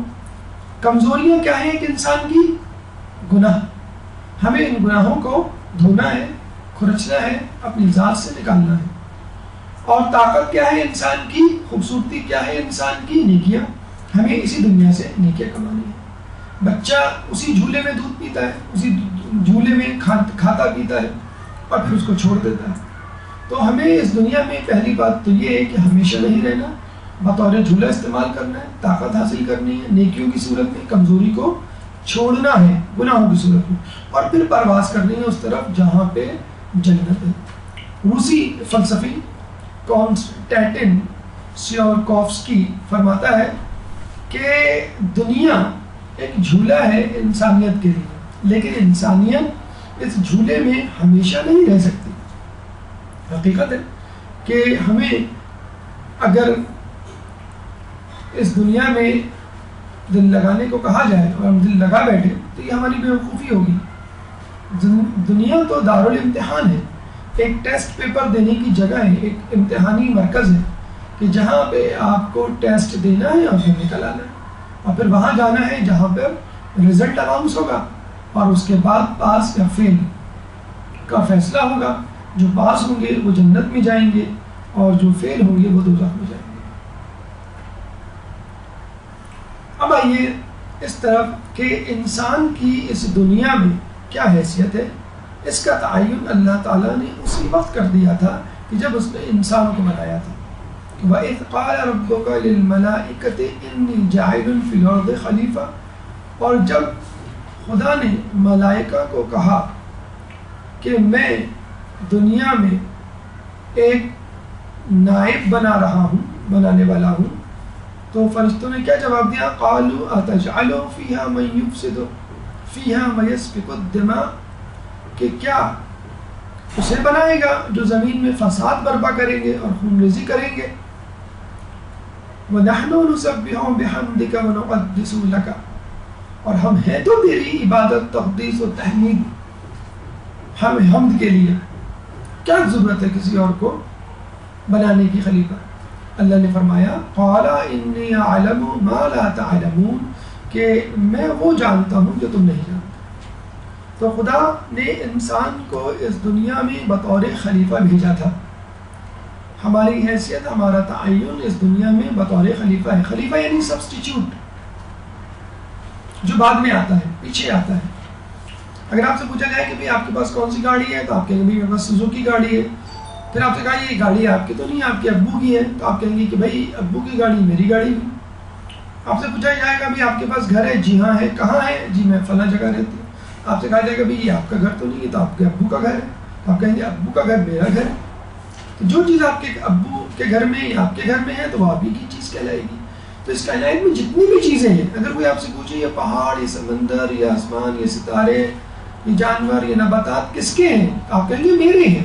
کمزوریاں کیا ہیں کہ انسان کی؟ گناہ. ہمیں ان گناہوں کو دھونا ہے، کھرچنا ہے، اپنی ذات سے نکالنا ہے. اور طاقت کیا ہے انسان کی؟ خوبصورتی کیا ہے انسان کی؟ نیکیاں. ہمیں اسی دنیا سے نیکیاں کمانی ہے. بچہ اسی جھولے میں دودھ پیتا ہے، اسی جھولے میں کھاتا پیتا ہے اور پھر اس کو چھوڑ دیتا ہے. تو ہمیں اس دنیا میں پہلی بات تو یہ ہے کہ ہمیشہ نہیں رہنا، بطور جھولا استعمال کرنا ہے، طاقت حاصل کرنی ہے نیکیوں کی صورت میں، کمزوری کو چھوڑنا ہے گناہوں کی صورت میں، اور پھر پرواز کرنی ہے اس طرف جہاں پہ جنت ہے۔ روسی فلسفی کانسٹینٹن سیورکوفسکی فرماتا ہے کہ دنیا ایک جھولا ہے انسانیت کے لیے، لیکن انسانیت اس جھولے میں ہمیشہ نہیں رہ سکتی۔ حقیقت ہے کہ ہمیں اگر اس دنیا میں دل لگانے کو کہا جائے اور ہم دل لگا بیٹھے تو یہ ہماری بیوقوفی ہوگی۔ دنیا تو دارالامتحان ہے، ایک ٹیسٹ پیپر دینے کی جگہ ہے، ایک امتحانی مرکز ہے کہ جہاں پہ آپ کو ٹیسٹ دینا ہے اور پھر نکل آنا ہے، اور پھر وہاں جانا ہے جہاں پہ رزلٹ اناؤنس ہوگا اور اس کے بعد پاس یا فیل کا فیصلہ ہوگا۔ جو پاس ہوں گے وہ جنت میں جائیں گے اور جو فیل ہوں گے وہ دوزخ میں جائیں گے۔ اب آئیے اس طرف کہ انسان کی اس دنیا میں کیا حیثیت ہے، اس کا تعین اللہ تعالیٰ نے اسی وقت کر دیا تھا کہ جب اس نے انسان کو بنایا تھا۔ وَإِذْ قَالَ رَبُّكَ لِلْمَلَائِكَةِ إِنِّي جَاعِلٌ فِي الْأَرْضِ خَلِيفَةً، اور جب خدا نے ملائکہ کو کہا کہ میں دنیا میں ایک نائب بنانے والا ہوں، تو فرشتوں نے کیا جواب دیا؟ قَالُوا أَتَجْعَلُ فِيهَا مَن يُفْسِدُ فِيهَا وَيَسْفِكُ الدِّمَاءَ، کہ کیا اسے بنائے گا جو زمین میں فساد برپا کریں گے اور خون ریزی کریں گے؟ وَنَحْنُ نُسَبِّحُ بِحَمْدِكَ وَنُقَدِّسُ لَكَ، اور ہم ہیں تو تیری عبادت، تقدیس و تحمید ہمیں حمد کے لیے، کیا ضرورت ہے کسی اور کو بنانے کی خلیفہ؟ اللہ نے فرمایا قَالَ إِنِّي أَعْلَمُ مَا لَا تَعْلَمُونَ، کہ میں وہ جانتا ہوں جو تم نہیں جانتے۔ تو خدا نے انسان کو اس دنیا میں بطور خلیفہ بھیجا تھا۔ ہماری حیثیت، ہمارا تعین اس دنیا میں بطور خلیفہ ہے۔ خلیفہ یعنی سبسٹیچیوٹ، جو بعد میں آتا ہے، پیچھے آتا ہے۔ اگر آپ سے پوچھا جائے کہ بھئی آپ کے پاس کون سی گاڑی ہے، تو آپ کہیں گے میرے پاس سوزوکی گاڑی ہے۔ پھر آپ سے کہا یہ گاڑی آپ کی تو نہیں، آپ کے ابو کی ہے، تو آپ کہیں گے کہ بھئی ابو کی گاڑی میری گاڑی بھی۔ آپ سے پوچھا جائے گا بھی آپ کے پاس گھر ہے، جی ہاں ہے، کہاں ہے؟ جی میں فلاں جگہ رہتی ہوں۔ آپ سے کہا جائے گا بھی یہ آپ کا گھر تو نہیں ہے، تو آپ کے ابو کا گھر ہے، آپ کہیں گے ابو کا گھر میرا گھر ہے۔ تو جو چیز آپ کے ابو کے گھر میں یا آپ کے گھر میں ہے تو وہ آپ ہی کی چیز کہلائے گی۔ تو اس کائنات میں جتنی بھی چیزیں ہیں، اگر کوئی آپ سے پوچھے یہ پہاڑ، یہ سمندر، یہ آسمان، یہ ستارے، یہ جانور، یہ نباتات کس کے ہیں؟ آپ کہیں گے میرے ہیں۔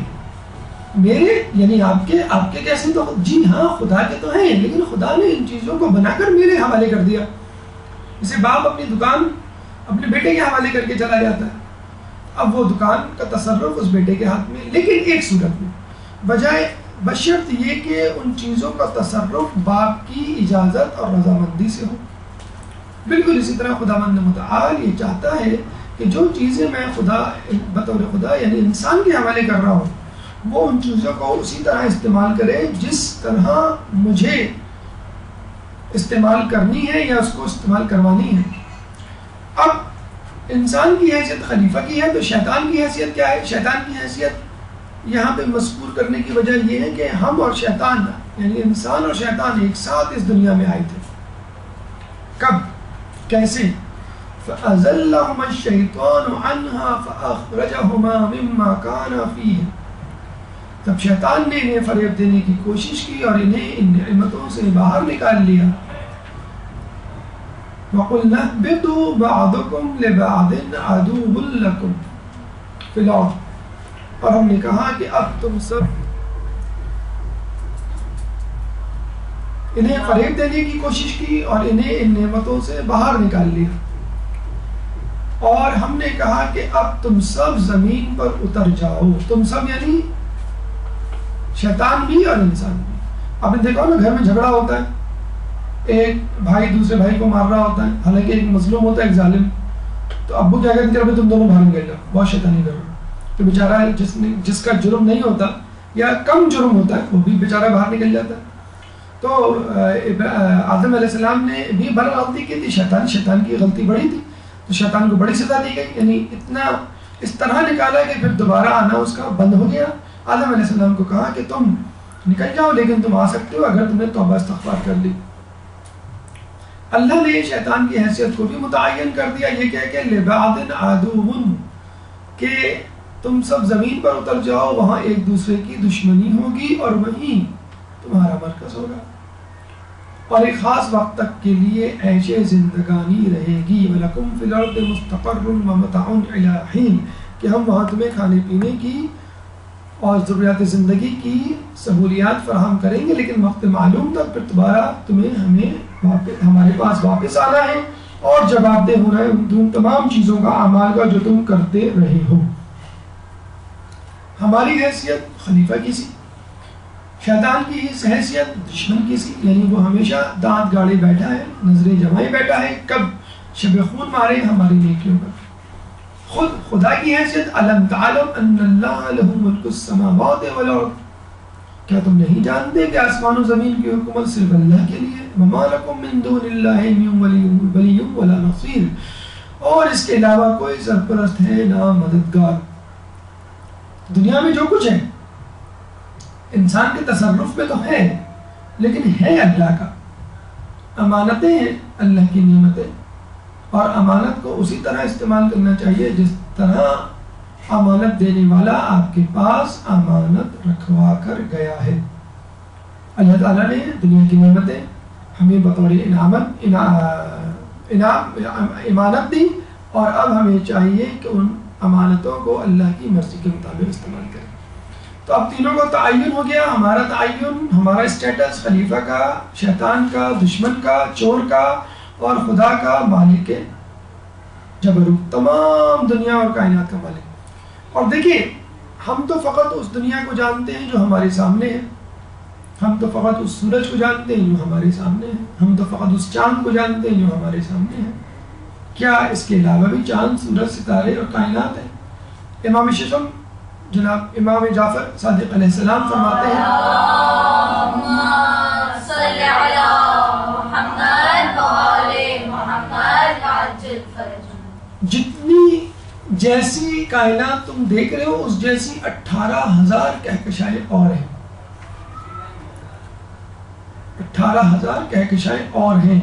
میرے یعنی آپ کے کیسے؟ تو جی ہاں خدا کے تو ہیں، لیکن خدا نے ان چیزوں کو بنا کر میرے حوالے کر دیا۔ جیسے باپ اپنی دکان اپنے بیٹے کے حوالے کر کے چلا جاتا ہے، اب وہ دکان کا تصرف اس بیٹے کے ہاتھ میں، لیکن ایک صورت میں، بجائے بشرط یہ کہ ان چیزوں کا تصرف باپ کی اجازت اور رضامندی سے ہو۔ بالکل اسی طرح خداوند متعال یہ چاہتا ہے کہ جو چیزیں میں بطور خدا یعنی انسان کے حوالے کر رہا ہوں، وہ ان چیزوں کو اسی طرح استعمال کرے جس طرح مجھے استعمال کرنی ہے یا اس کو استعمال کروانی ہے۔ اب انسان کی حیثیت خلیفہ کی ہے، تو شیطان کی حیثیت کیا ہے؟ شیطان کی حیثیت یہاں پہ مذکور کرنے کی وجہ یہ ہے کہ ہم اور شیطان یعنی انسان اور شیطان ایک ساتھ اس دنیا میں آئے تھے۔ کب؟ کیسے؟ فَأَزَلَّهُمَا الشَّيْطَانُ عَنْهَا فَأَخْرَجَهُمَا مِمَّا كَانَا فِيهِ، تب شیطان نے انہیں فریب دینے کی کوشش کی اور انہیں ان نعمتوں سے باہر نکال لیا۔ وَقُلْنَا اهْبِطُوا بَعْضُكُمْ لِبَعْضٍ عَدُوٌّ لَكُمْ فِي الْأَرْضِ، اور ہم نے کہا کہ اب تم سب انہیں فریب دینے کی کوشش کی اور انہیں ان نعمتوں سے باہر نکال لیا، اور ہم نے کہا کہ اب تم سب زمین پر اتر جاؤ۔ تم سب یعنی شیطان بھی اور انسان بھی۔ آپ نے دیکھا نا گھر میں جھگڑا ہوتا ہے، ایک بھائی دوسرے بھائی کو مار رہا ہوتا ہے، حالانکہ ایک مظلوم ہوتا ہے، ایک ظالم، تو ابو کیا کہتے ہیں تم دونوں باہر نکل جاؤ، بہت شیطانی کر رہے ہو۔ تو بیچارہ جس کا جرم نہیں ہوتا یا کم جرم ہوتا ہے وہ بھی بیچارہ باہر نکل جاتا ہے۔ تو آدم علیہ السلام نے بھی بڑی غلطی کی تھی، شیطان کی غلطی بڑی تھی، تو شیطان کو بڑی سزا دی گئی، یعنی اتنا اس طرح نکالا کہ پھر دوبارہ آنا اس کا بند ہو گیا۔ آدم علیہ السلام کو کہا کہ تم نکل جاؤ، لیکن تم آ سکتے ہو اگر تم نے توبہ استغفار کر لی۔ اللہ نے شیطان کی حیثیت کو بھی متعین کر دیا، یہ کہہ کہ لبعض عدو، کہ تم سب زمین پر اتر جاؤ، وہاں ایک دوسرے کی دشمنی ہوگی اور وہیں تمہارا مرکز ہوگا، اور ایک خاص وقت تک کے لیے عیش زندگانی رہے گی۔ وَلَكُمْ فِي الْأَرْضِ مُسْتَقَرٌّ وَمَتَاعٌ إِلَىٰ حِينٍ، کہ ہم وہاں تمہیں کھانے پینے کی اور ضروریات زندگی کی سہولیات فراہم کریں گے، لیکن وقت معلوم تک پھر دوبارہ ہمارے پاس واپس آنا ہے اور جواب دہ ہونا ہے ان تمام چیزوں کا، اعمال کا جو تم کرتے رہے ہو۔ ہماری حیثیت خلیفہ کی سی، شیطان کی حیثیت دشمن کی سی، یعنی وہ ہمیشہ دانت گاڑے بیٹھا ہے، نظریں جمائے بیٹھا ہے، کب شب خون مارے ہماری نیکیوں پر۔ خود خدا کی حیثیت الم تعلم ان اللہ لہ ملک السماوات والارض، کیا تم نہیں جانتے کہ آسمان و زمین کی حکومت صرف اللہ کے لیے؟ وما لکم من دون اللہ من ولی ولا نصیر، اور اس کے علاوہ کوئی سرپرست ہے نہ مددگار۔ دنیا میں جو کچھ ہے انسان کے تصرف میں تو ہے، لیکن ہے اللہ کا۔ امانتیں ہیں اللہ کی نعمتیں، اور امانت کو اسی طرح استعمال کرنا چاہیے جس طرح امانت دینے والا آپ کے پاس امانت رکھوا کر گیا ہے۔ اللہ تعالیٰ نے دنیا کی نعمتیں ہمیں بطور امانت دی، اور اب ہمیں چاہیے کہ ان امانتوں کو اللہ کی مرضی کے مطابق استعمال کریں۔ تو اب تینوں کا تعین ہو گیا، ہمارا تعین، ہمارا اسٹیٹس، خلیفہ کا، شیطان کا، دشمن کا، چور کا، اور خدا کا مالک جبروت، تمام دنیا اور کائنات کا مالک۔ اور دیکھیے، ہم تو فقط اس دنیا کو جانتے ہیں جو ہمارے سامنے ہے، ہم تو فقط اس سورج کو جانتے ہیں جو ہمارے سامنے ہے، ہم تو فقط اس چاند کو جانتے ہیں جو ہمارے سامنے ہے۔ کیا اس کے علاوہ بھی چاند، سورج، ستارے اور کائنات ہیں؟ امام ششم جناب امام جعفر صادق علیہ السلام فرماتے ہیں جتنی جیسی کائنات تم دیکھ رہے ہو اس جیسی 18,000 کہکشائیں اور ہیں، 18,000 کہکشائیں اور ہیں،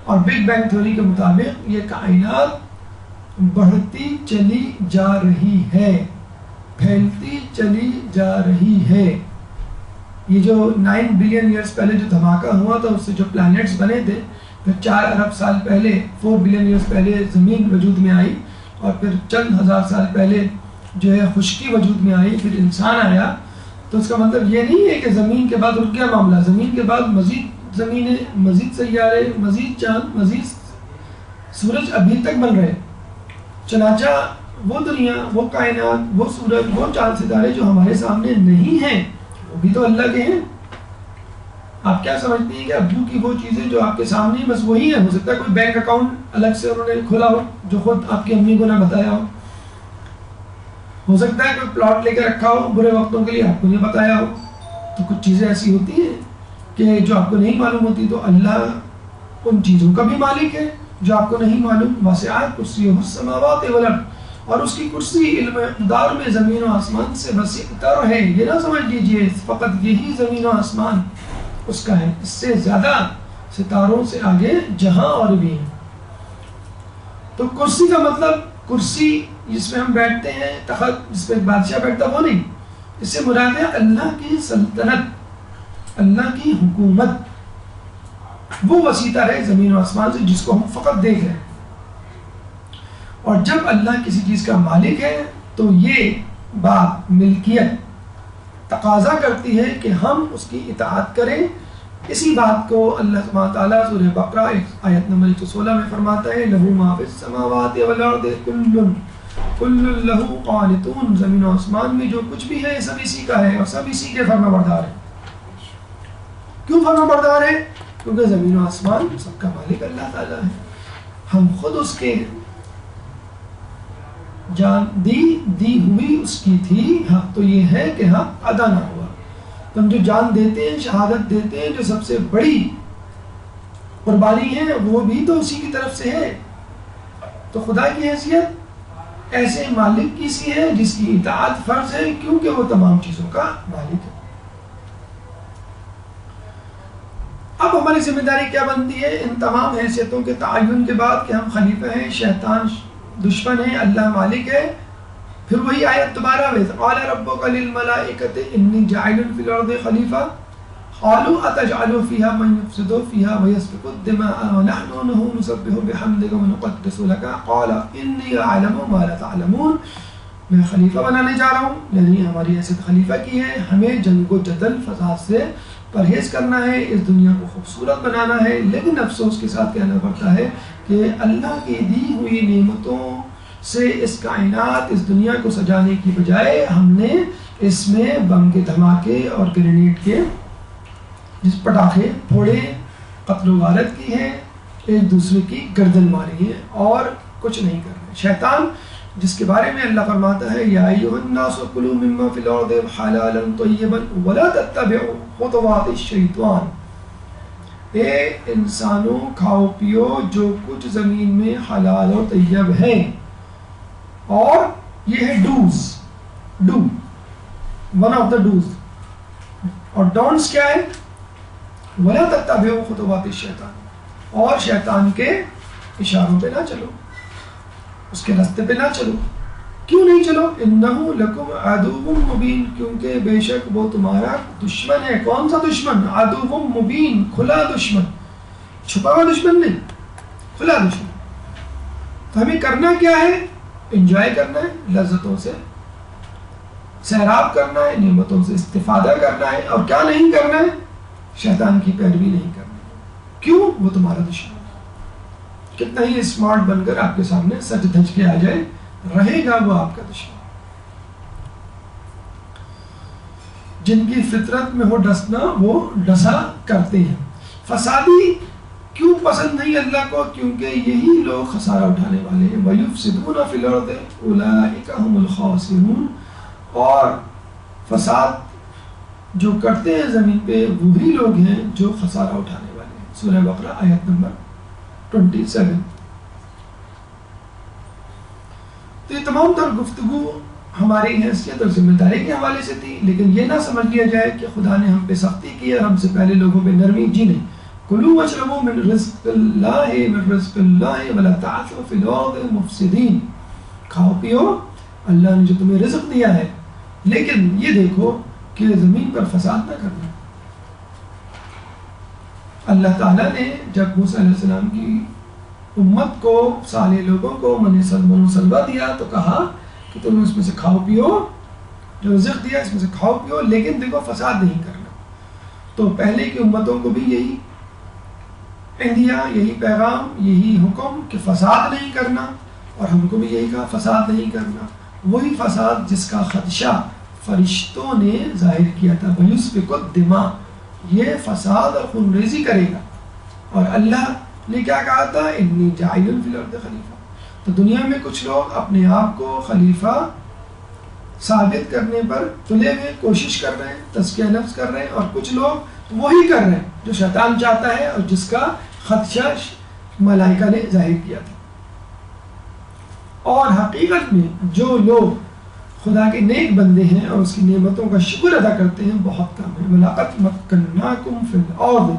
اور بگ بینگ تھیوری کے مطابق یہ کائنات بڑھتی چلی جا رہی ہے، پھیلتی چلی جا رہی ہے۔ یہ جو 9 بلین ایئرز پہلے جو دھماکہ ہوا تھا اس سے جو پلانٹس بنے تھے، پھر 4 ارب سال پہلے 4 بلین ایئرز پہلے زمین وجود میں آئی، اور پھر چند ہزار سال پہلے جو ہے خشکی وجود میں آئی، پھر انسان آیا۔ تو اس کا مطلب یہ نہیں ہے کہ زمین کے بعد رک گیا معاملہ، زمین کے بعد مزید زمینیں، مزید سیارے، مزید چاند، مزید سورج ابھی تک بن رہے۔ چنانچہ وہ دنیا، وہ کائنات، وہ سورج، وہ چاند ستارے جو ہمارے سامنے نہیں ہیں وہ بھی تو اللہ کے ہیں۔ آپ کیا سمجھتے ہیں کہ ابو کی وہ چیزیں جو آپ کے سامنے بس وہی ہیں؟ ہو سکتا ہے کوئی بینک اکاؤنٹ الگ سے انہوں نے کھولا ہو جو خود آپ کی امی کو نہ بتایا ہو سکتا ہے کوئی پلاٹ لے کے رکھا ہو برے وقتوں کے لیے آپ کو نہیں بتایا ہو۔ تو کچھ چیزیں ایسی ہوتی ہیں کہ جو آپ کو نہیں معلوم ہوتی، تو اللہ ان چیزوں کا بھی مالک ہے جو آپ کو نہیں معلوم۔ وسعت کرسیہ السماوات والارض، اور اس کی کرسی علم اقتدار میں زمین و آسمان سے وسیع تر ہے۔ یہ نہ سمجھ لیجئے فقط یہی زمین و آسمان اس کا ہے، اس سے زیادہ ستاروں سے آگے جہاں اور بھی ہیں۔ تو کرسی کا مطلب کرسی جس میں ہم بیٹھتے ہیں، تخت جس پہ ایک بادشاہ بیٹھتا، وہ نہیں، اس سے مراد ہے اللہ کی سلطنت، اللہ کی حکومت، وہ وسیع تر ہے زمین و آسمان سے جس کو ہم فقط دیکھ رہے ہیں۔ اور جب اللہ کسی چیز کا مالک ہے تو یہ بات ملکیت تقاضا کرتی ہے کہ ہم اس کی اطاعت کریں۔ اسی بات کو اللہ سبحانہ تعالیٰ سورہ بقرہ آیت نمبر 116 میں فرماتا ہے لَهُ مَا فِي السَّمَاوَاتِ وَالْأَرْضِ كُلٌّ لَهُ قَانِتُونَ، زمین و آسمان میں جو کچھ بھی ہے سب اسی کا ہے اور سب اسی کے فرما بردار ہیں۔ کیوں فرما بردار ہے؟ کیونکہ زمین و آسمان سب کا مالک اللہ تعالیٰ ہے، ہم خود اس کے جان دی ہوئی اس کی تھی، حق تو یہ ہے کہ حق ادا نہ ہوا۔ تم جو جان دیتے ہیں، شہادت دیتے ہیں، جو سب سے بڑی قربانی ہے وہ بھی تو اسی کی طرف سے ہے۔ تو خدا کی حیثیت ایسے مالک کی سی ہے جس کی اطاعت فرض ہے، کیونکہ وہ تمام چیزوں کا مالک ہے۔ اب ہماری ذمہ داری کیا بنتی ہے ان تمام حیثیتوں کے تعین کے بعد کہ ہم خلیفہ ہیں، شیطان دشمن ہے، اللہ مالک ہے. پھر وہی آیت دوبارہ وَإِذْ قَالَ رَبُّكَ لِلْمَلَائِكَةِ إِنِّي جَاعِلٌ فِي الْأَرْضِ خَلِيفَةً قَالُوا أَتَجْعَلُ فِيهَا مَن يُفْسِدُ فِيهَا وَيَسْفِكُ الدِّمَاءَ وَنَحْنُ نُسَبِّحُ بِحَمْدِكَ وَنُقَدِّسُ لَكَ قَالَ إِنِّي أَعْلَمُ مَا لَا تَعْلَمُونَ. میں خلیفہ بنانے جا رہا ہوں، یعنی ہماری حیثیت خلیفہ کی ہے. ہمیں جنگ و جدل فساد سے پرہیز کرنا ہے، اس دنیا کو خوبصورت بنانا ہے. لیکن افسوس کے ساتھ کہنا پڑتا ہے کہ اللہ کی دی ہوئی نعمتوں سے اس کائنات، اس دنیا کو سجانے کی بجائے ہم نے اس میں بم کے دھماکے اور گرینیڈ کے جس پٹاخے پھوڑے، قتل و غارت کی ہے، ایک دوسرے کی گردن ماری ہے اور کچھ نہیں کر رہے. شیطان جس کے بارے میں اللہ فرماتا ہے یا ایھا الناس کلوا مما فی الارض حلالا طیبا ولا تتبعوا خطوات الشیطان. اے انسانوں کھاؤ پیو جو کچھ زمین میں حلال اور طیب ہے، اور یہ ہے do's, do one of the do's, اور ڈونٹس کیا ہے؟ ولا تتبعوا خطوات الشیطان، اور شیطان کے اشاروں پہ نہ چلو، اس کے راستے پہ نہ چلو. کیوں نہیں چلو؟ انہو لکم عدو مبین، کیونکہ بے شک وہ تمہارا دشمن ہے. کون سا دشمن؟ عدو مبین، کھلا دشمن، چھپا ہوا دشمن نہیں، کھلا دشمن. تو ہمیں کرنا کیا ہے؟ انجوائے کرنا ہے، لذتوں سے سیراب کرنا ہے، نعمتوں سے استفادہ کرنا ہے، اور کیا نہیں کرنا ہے؟ شیطان کی پیروی نہیں کرنی. کیوں؟ وہ تمہارا دشمن. کتنا ہی اسمارٹ بن کر آپ کے سامنے سج دھج کے آ جائے، رہے گا وہ آپ کا دشمن. جن کی فطرت میں ہو ڈسنا وہ ڈسا کرتے ہیں. فسادی کیوں پسند نہیں اللہ کو؟ کیونکہ یہی لوگ خسارہ اٹھانے والے ہیں. وَيُفْسِدُونَ فِي الْأَرْضِ أُولَٰئِكَ هُمُ الْخَاسِرُونَ. اور فساد جو کرتے ہیں زمین پہ وہی لوگ ہیں جو خسارہ اٹھانے والے ہیں. سورہ بقرہ آیت نمبر 27. تو یہ تمام تر گفتگو ہماری حیثیت اور ذمہ داری کے حوالے سے تھی، لیکن یہ نہ سمجھ لیا جائے کہ خدا نے ہم پہ سختی کی اور ہم سے پہلے لوگوں پہ نرمی. جی نہیں. کلوا واشربوا من رزق اللہ ولا تعثوا فی الارض مفسدین. کھاؤ پیو اللہ نے جو تمہیں رزق دیا ہے، لیکن یہ دیکھو کہ زمین پر فساد نہ کرنا. اللہ تعالیٰ نے جب موسیٰ علیہ السلام کی امت کو، سارے لوگوں کو من سلوہ دیا تو کہا کہ تم اس میں سے کھاؤ پیو، جو رزق دیا اس میں سے کھاؤ پیو، لیکن دیکھو فساد نہیں کرنا. تو پہلے کی امتوں کو بھی یہی دیا، یہی پیغام، یہی حکم کہ فساد نہیں کرنا، اور ہم کو بھی یہی کہا فساد نہیں کرنا. وہی فساد جس کا خدشہ فرشتوں نے ظاہر کیا تھا. وَيُسْفِكُ الدِّمَاءَ، یہ فساد اور خون ریزی کرے گا. اور اللہ نے کیا کہا تھا؟ انی جاعل فی الارض خلیفہ. تو دنیا میں کچھ لوگ اپنے آپ کو خلیفہ ثابت کرنے پر تلے ہوئے کوشش کر رہے ہیں، تزکیہ نفس کر رہے ہیں، اور کچھ لوگ وہی کر رہے ہیں جو شیطان چاہتا ہے اور جس کا خدشہ ملائکہ نے ظاہر کیا تھا. اور حقیقت میں جو لوگ خدا کے نیک بندے ہیں اور اس کی نعمتوں کا شکر ادا کرتے ہیں بہت کم ہیں. وَلَقَدْ مَكَّنَّاكُمْ فِي الْأَرْضِ،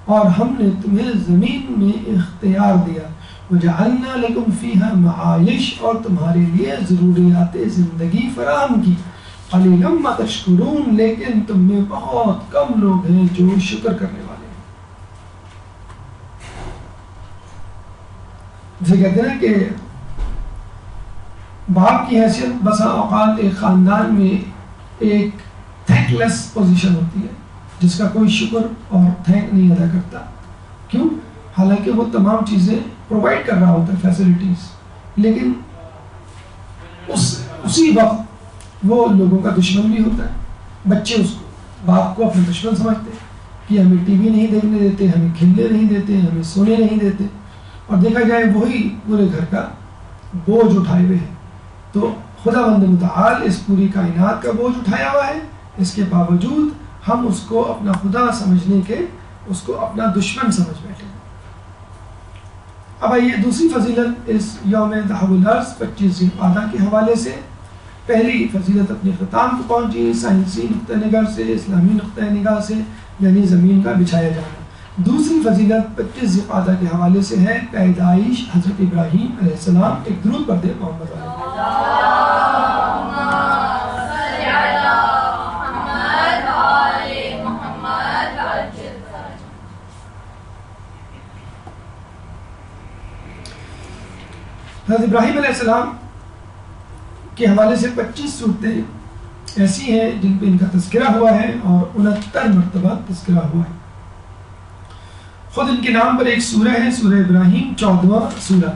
اور ہم نے تمہیں زمین میں اختیار دیا. وَجَعَلْنَا لَكُمْ فِيهَا مَعَائِشَ، اور تمہارے لیے ضروریات زندگی فراہم کی. قَلِيلًا مَا تَشْكُرُونَ، لیکن تم میں بہت کم لوگ ہیں جو شکر کرنے والے ہیں. جسے کہتے ہیں کہ باپ کی حیثیت بسا اوقات ایک خاندان میں ایک تھینک لیس پوزیشن ہوتی ہے، جس کا کوئی شکر اور تھینک نہیں ادا کرتا. کیوں؟ حالانکہ وہ تمام چیزیں پرووائڈ کر رہا ہوتا ہے، فیسلٹیز، لیکن اسی وقت وہ لوگوں کا دشمن بھی ہوتا ہے. بچے اس کو، باپ کو اپنا دشمن سمجھتے ہیں کہ ہمیں ٹی وی نہیں دیکھنے دیتے، ہمیں کھیلنے نہیں دیتے، ہمیں سونے نہیں دیتے، اور دیکھا جائے وہی پورے گھر کا بوجھ اٹھائے ہوئے ہیں. تو خداوند متعال اس پوری کائنات کا بوجھ اٹھایا ہوا ہے، اس کے باوجود ہم اس کو اپنا خدا سمجھنے کے، اس کو اپنا دشمن سمجھ بیٹھے. اب آئیے دوسری فضیلت اس یوم تحول الارض 25 ذی القعدہ کے حوالے سے. پہلی فضیلت اپنے اختتام کو پہنچی سائنسی نقطہ نگاہ سے، اسلامی نقطہ نگاہ سے، یعنی زمین کا بچھایا جانا. دوسری فضیلت 25 ذوالقعدہ کے حوالے سے ہے، پیدائش حضرت ابراہیم علیہ السلام. ایک درود پڑھ دیں محمد علیہ. حضرت ابراہیم علیہ السلام کے حوالے سے 25 صورتیں ایسی ہیں جن پہ ان کا تذکرہ ہوا ہے اور 69 مرتبہ تذکرہ ہوا ہے. خود ان کے نام پر ایک سورہ ہے، سورہ ابراہیم، 14واں سورہ.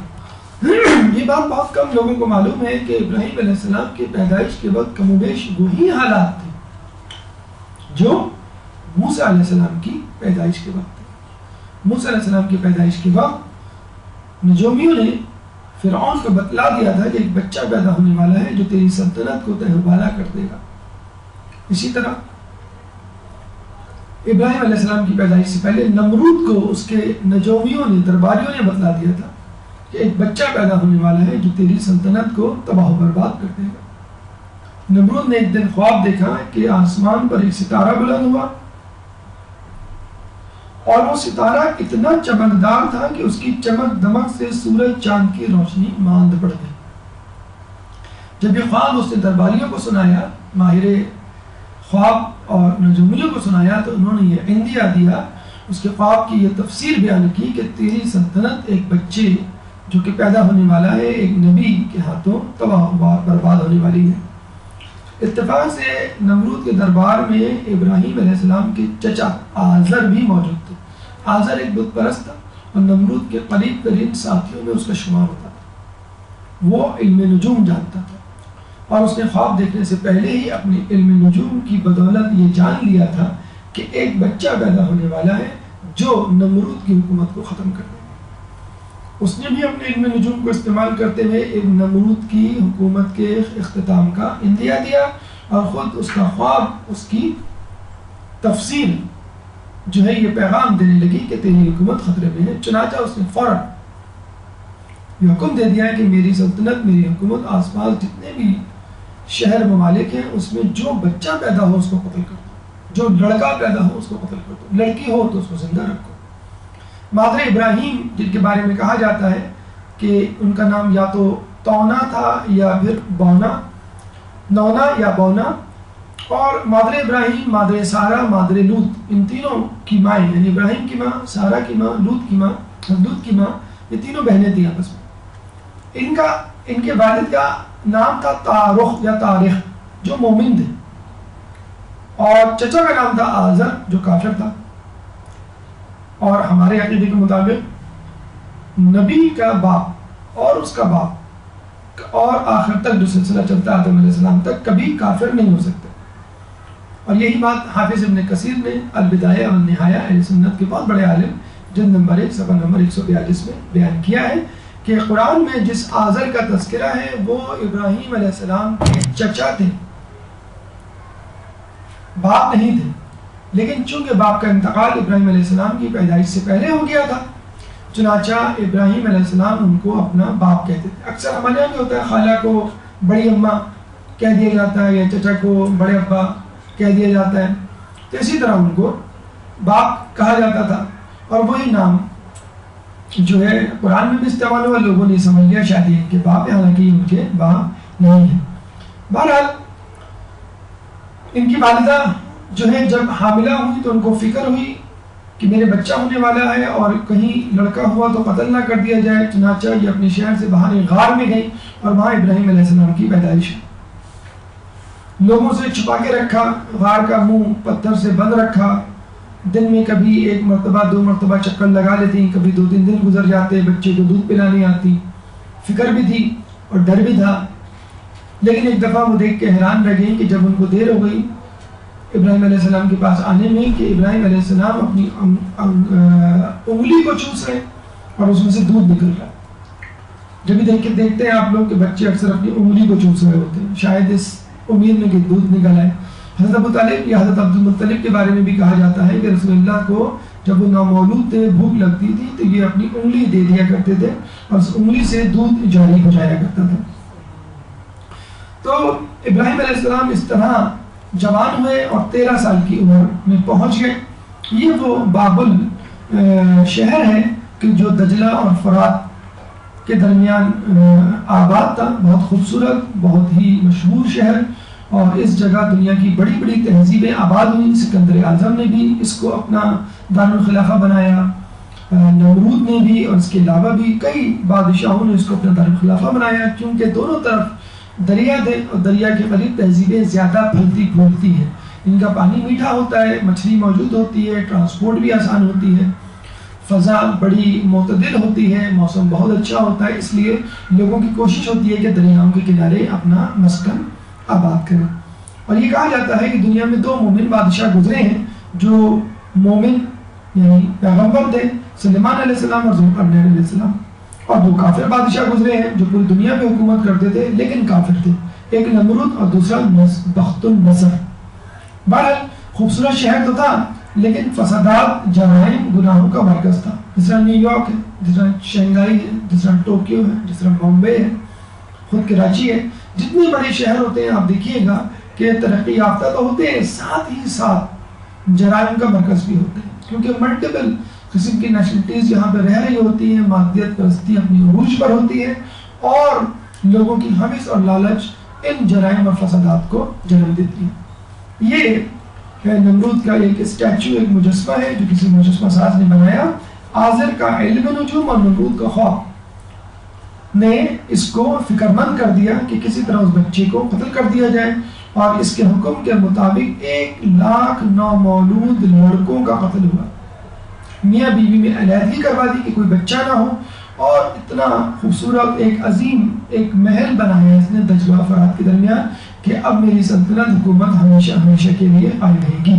یہ بات بہت کم لوگوں کو معلوم ہے کہ ابراہیم علیہ السلام کی پیدائش کے وقت کم و بیش وہی حالات تھے جو موسیٰ علیہ السلام کی پیدائش کے وقت تھے. موسیٰ علیہ السلام کی پیدائش کے وقت نجومیوں نے فرعون کو بتلا دیا تھا کہ ایک بچہ پیدا ہونے والا ہے جو تیری سلطنت کو تہہ و بالا کر دے گا. اسی طرح ابراہیم علیہ السلام کی پیدائش سے پہلے نمرود کو اس کے نجومیوں نے، درباریوں نے بتلا دیا تھا کہ ایک بچہ پیدا ہونے والا ہے جو تیری سلطنت کو تباہ و برباد کر دے گا. نمرود نے ایک دن خواب دیکھا کہ آسمان پر ایک ستارہ بلند ہوا اور وہ ستارہ اتنا چمکدار تھا کہ اس کی چمک دمک سے سورج چاند کی روشنی ماند پڑ گئی. جب یہ خواب اس نے درباریوں کو سنایا، ماہر خواب اور نجومیوں کو سنایا، تو انہوں نے یہ عندیہ دیا، اس کے خواب کی یہ تفسیر بیان کی کہ تیری سلطنت ایک بچے جو کہ پیدا ہونے والا ہے، ایک نبی کے ہاتھوں تباہ و برباد ہونے والی ہے. اتفاق سے نمرود کے دربار میں ابراہیم علیہ السلام کے چچا آزر بھی موجود تھے. آزر ایک بت پرست تھا اور نمرود کے قریب ترین ساتھیوں میں اس کا شمار ہوتا تھا. وہ علم نجوم جانتا تھا اور اس نے خواب دیکھنے سے پہلے ہی اپنے علم نجوم کی بدولت یہ جان لیا تھا کہ ایک بچہ پیدا ہونے والا ہے جو نمرود کی حکومت کو ختم کر دے گا. اس نے بھی اپنے علم نجوم کو استعمال کرتے ہوئے ایک نمرود کی حکومت کے اختتام کا عندیہ دیا اور خود اس کا خواب، اس کی تفصیل جو ہے یہ پیغام دینے لگی کہ تیری حکومت خطرے میں ہے. چنانچہ اس نے فوراً یہ حکم دے دیا کہ میری سلطنت، میری حکومت، آس پاس جتنے بھی شہر ممالک ہیں اس میں جو بچہ پیدا ہو اس کو قتل کر دو، جو لڑکا پیدا ہو اس کو قتل کر دو، لڑکی ہو تو اس کو زندہ رکھو. مادر ابراہیم جن کے بارے میں کہا جاتا ہے کہ ان کا نام یا تو تونا تھا یا پھر بونا، نونا یا بونا، اور مادر ابراہیم، مادر سارہ، مادر لوط، ان تینوں کی مائیں، یعنی ابراہیم کی ماں، سارہ کی ماں، لوط کی ماں، لوط کی ماں، یہ تینوں بہنیں تھیں آپس میں. ان کے والد کا نام تھا تارخ یا تاریخ جو مومن تھے، اور چچا کا نام تھا آزر جو کافر تھا. اور ہمارے عقیدے کے مطابق نبی کا باپ اور اس کا باپ اور آخر تک جو سلسلہ چلتا ہے آدم علیہ السلام تک کبھی کافر نہیں ہو سکتے. اور یہی بات حافظ ابن کثیر نے البدایہ والنہایہ اہل سنت کے بہت بڑے عالم جلد نمبر 1 صفحہ نمبر 142 میں بیان کیا ہے کہ قرآن میں جس آزر کا تذکرہ ہے وہ ابراہیم علیہ السلام کے چچا تھے، باپ نہیں تھے. لیکن چونکہ باپ کا انتقال ابراہیم علیہ السلام کی پیدائش سے پہلے ہو گیا تھا، چنانچہ ابراہیم علیہ السلام ان کو اپنا باپ کہتے تھے. اکثر ہمارے یہاں بھی ہوتا ہے خالہ کو بڑی اماں کہہ دیا جاتا ہے یا چچا کو بڑے ابا کہہ دیا جاتا ہے، تو اسی طرح ان کو باپ کہا جاتا تھا. اور وہی نام جو ہے قرآن میں بھی استعمال ہوا، لوگوں نے سمجھ لیا شاید ان کے باپ ہے، حالانکہ ان کے باپ نہیں ہیں. بہرحال ان کی والدہ جو ہے جب حاملہ ہوئی تو ان کو فکر ہوئی کہ میرے بچہ ہونے والا ہے اور کہیں لڑکا ہوا تو قتل نہ کر دیا جائے. چنانچہ یہ اپنے شہر سے باہر ایک غار میں گئی اور وہاں ابراہیم علیہ السلام کی پیدائش ہے. لوگوں سے چھپا کے رکھا، غار کا منہ پتھر سے بند رکھا. دن میں کبھی 1 مرتبہ 2 مرتبہ چکر لگا لیتی، کبھی 2-3 دن گزر جاتے، بچے کو دودھ پلانے آتی. فکر بھی تھی اور ڈر بھی تھا. لیکن ایک دفعہ وہ دیکھ کے حیران رہ گئی کہ جب ان کو دیر ہو گئی ابراہیم علیہ السلام کے پاس آنے میں کہ ابراہیم علیہ السلام اپنی انگلی کو چوس رہے اور اس میں سے دودھ نکل رہا ہے. جب بھی دیکھتے ہیں آپ لوگ کہ بچے اکثر اپنی انگلی کو چوس رہے ہوتے ہیں، شاید اس امید میں کہ دودھ نکل آئے. حضرت ابو طالب یا حضرت عبد المطلب کے بارے میں بھی کہا جاتا ہے کہ رسول اللہ کو جب وہ نامولود تھے، بھوک لگتی تھی تو یہ اپنی انگلی دے دیا کرتے تھے اور اس انگلی سے دودھ جاری ہو جایا کرتا تھا. تو ابراہیم علیہ السلام اس طرح جوان ہوئے اور 13 سال کی عمر میں پہنچ گئے. یہ وہ بابل شہر ہے کہ جو دجلہ اور فرات کے درمیان آباد تھا، بہت خوبصورت، بہت ہی مشہور شہر، اور اس جگہ دنیا کی بڑی بڑی تہذیبیں آباد ہوئیں۔ سکندر اعظم نے بھی اس کو اپنا دارالخلافہ بنایا، نمرود نے بھی، اور اس کے علاوہ بھی کئی بادشاہوں نے اس کو اپنا دارالخلافہ بنایا، کیونکہ دونوں طرف دریا تھے اور دریا کے قریب تہذیبیں زیادہ پھلتی پھولتی ہیں، ان کا پانی میٹھا ہوتا ہے، مچھلی موجود ہوتی ہے، ٹرانسپورٹ بھی آسان ہوتی ہے، فضا بڑی معتدل ہوتی ہے، موسم بہت اچھا ہوتا ہے، اس لیے لوگوں کی کوشش ہوتی ہے کہ دریاؤں کے کنارے اپنا مسکن آباد کریں۔ اور یہ کہا جاتا ہے کہ دنیا میں 2 مومن بادشاہ گزرے ہیں جو مومن یعنی پیغمبر تھے، سلیمان علیہ السلام اور ذوالقرنین علیہ السلام، اور 2 کافر بادشاہ گزرے ہیں جو پوری دنیا پہ حکومت کرتے تھے لیکن کافر تھے، ایک نمرود اور دوسرا بخت النصر۔ بہرحال خوبصورت شہر تو تھا لیکن فسادات، جرائم، گناہوں کا مرکز تھا، جس طرح نیو یارک ہے، جس طرح شنگھائی ہے، جس طرح ٹوکیو ہے، جس طرح بامبے ہے، خود کراچی ہے۔ جتنے بڑے شہر ہوتے ہیں آپ دیکھیے گا کہ ترقی یافتہ تو ہوتے ہیں، ساتھ ہی ساتھ جرائم کا مرکز بھی ہوتے ہیں، کیونکہ ملٹیپل قسم کی نیشنلٹیز یہاں پہ رہ رہی ہوتی ہیں، مادیت پرستی اپنی عروج پر ہوتی ہے، اور لوگوں کی حوث اور لالچ ان جرائم اور فسادات کو جنم دیتی ہے۔ یہ نمرود کا ایک اسٹیچو، ایک مجسمہ ہے جو کسی مجسمہ ساز نے بنایا۔ آذر کا علم نجوم اور نمرود کا خواب نے اس کو فکر مند کر دیا کہ کسی طرح اس بچے کو قتل کر دیا جائے، اور اس کے حکم کے مطابق 1 لاکھ نومولود لڑکوں کا قتل ہوا۔ میاں بیوی میں علیحدگی کروا دی کہ کوئی بچہ نہ ہو، اور اتنا خوبصورت ایک عظیم ایک محل بنایا اس نے دجلہ و فرات کے درمیان کہ اب میری سلطنت حکومت ہمیشہ ہمیشہ کے لیے قائم رہے گی۔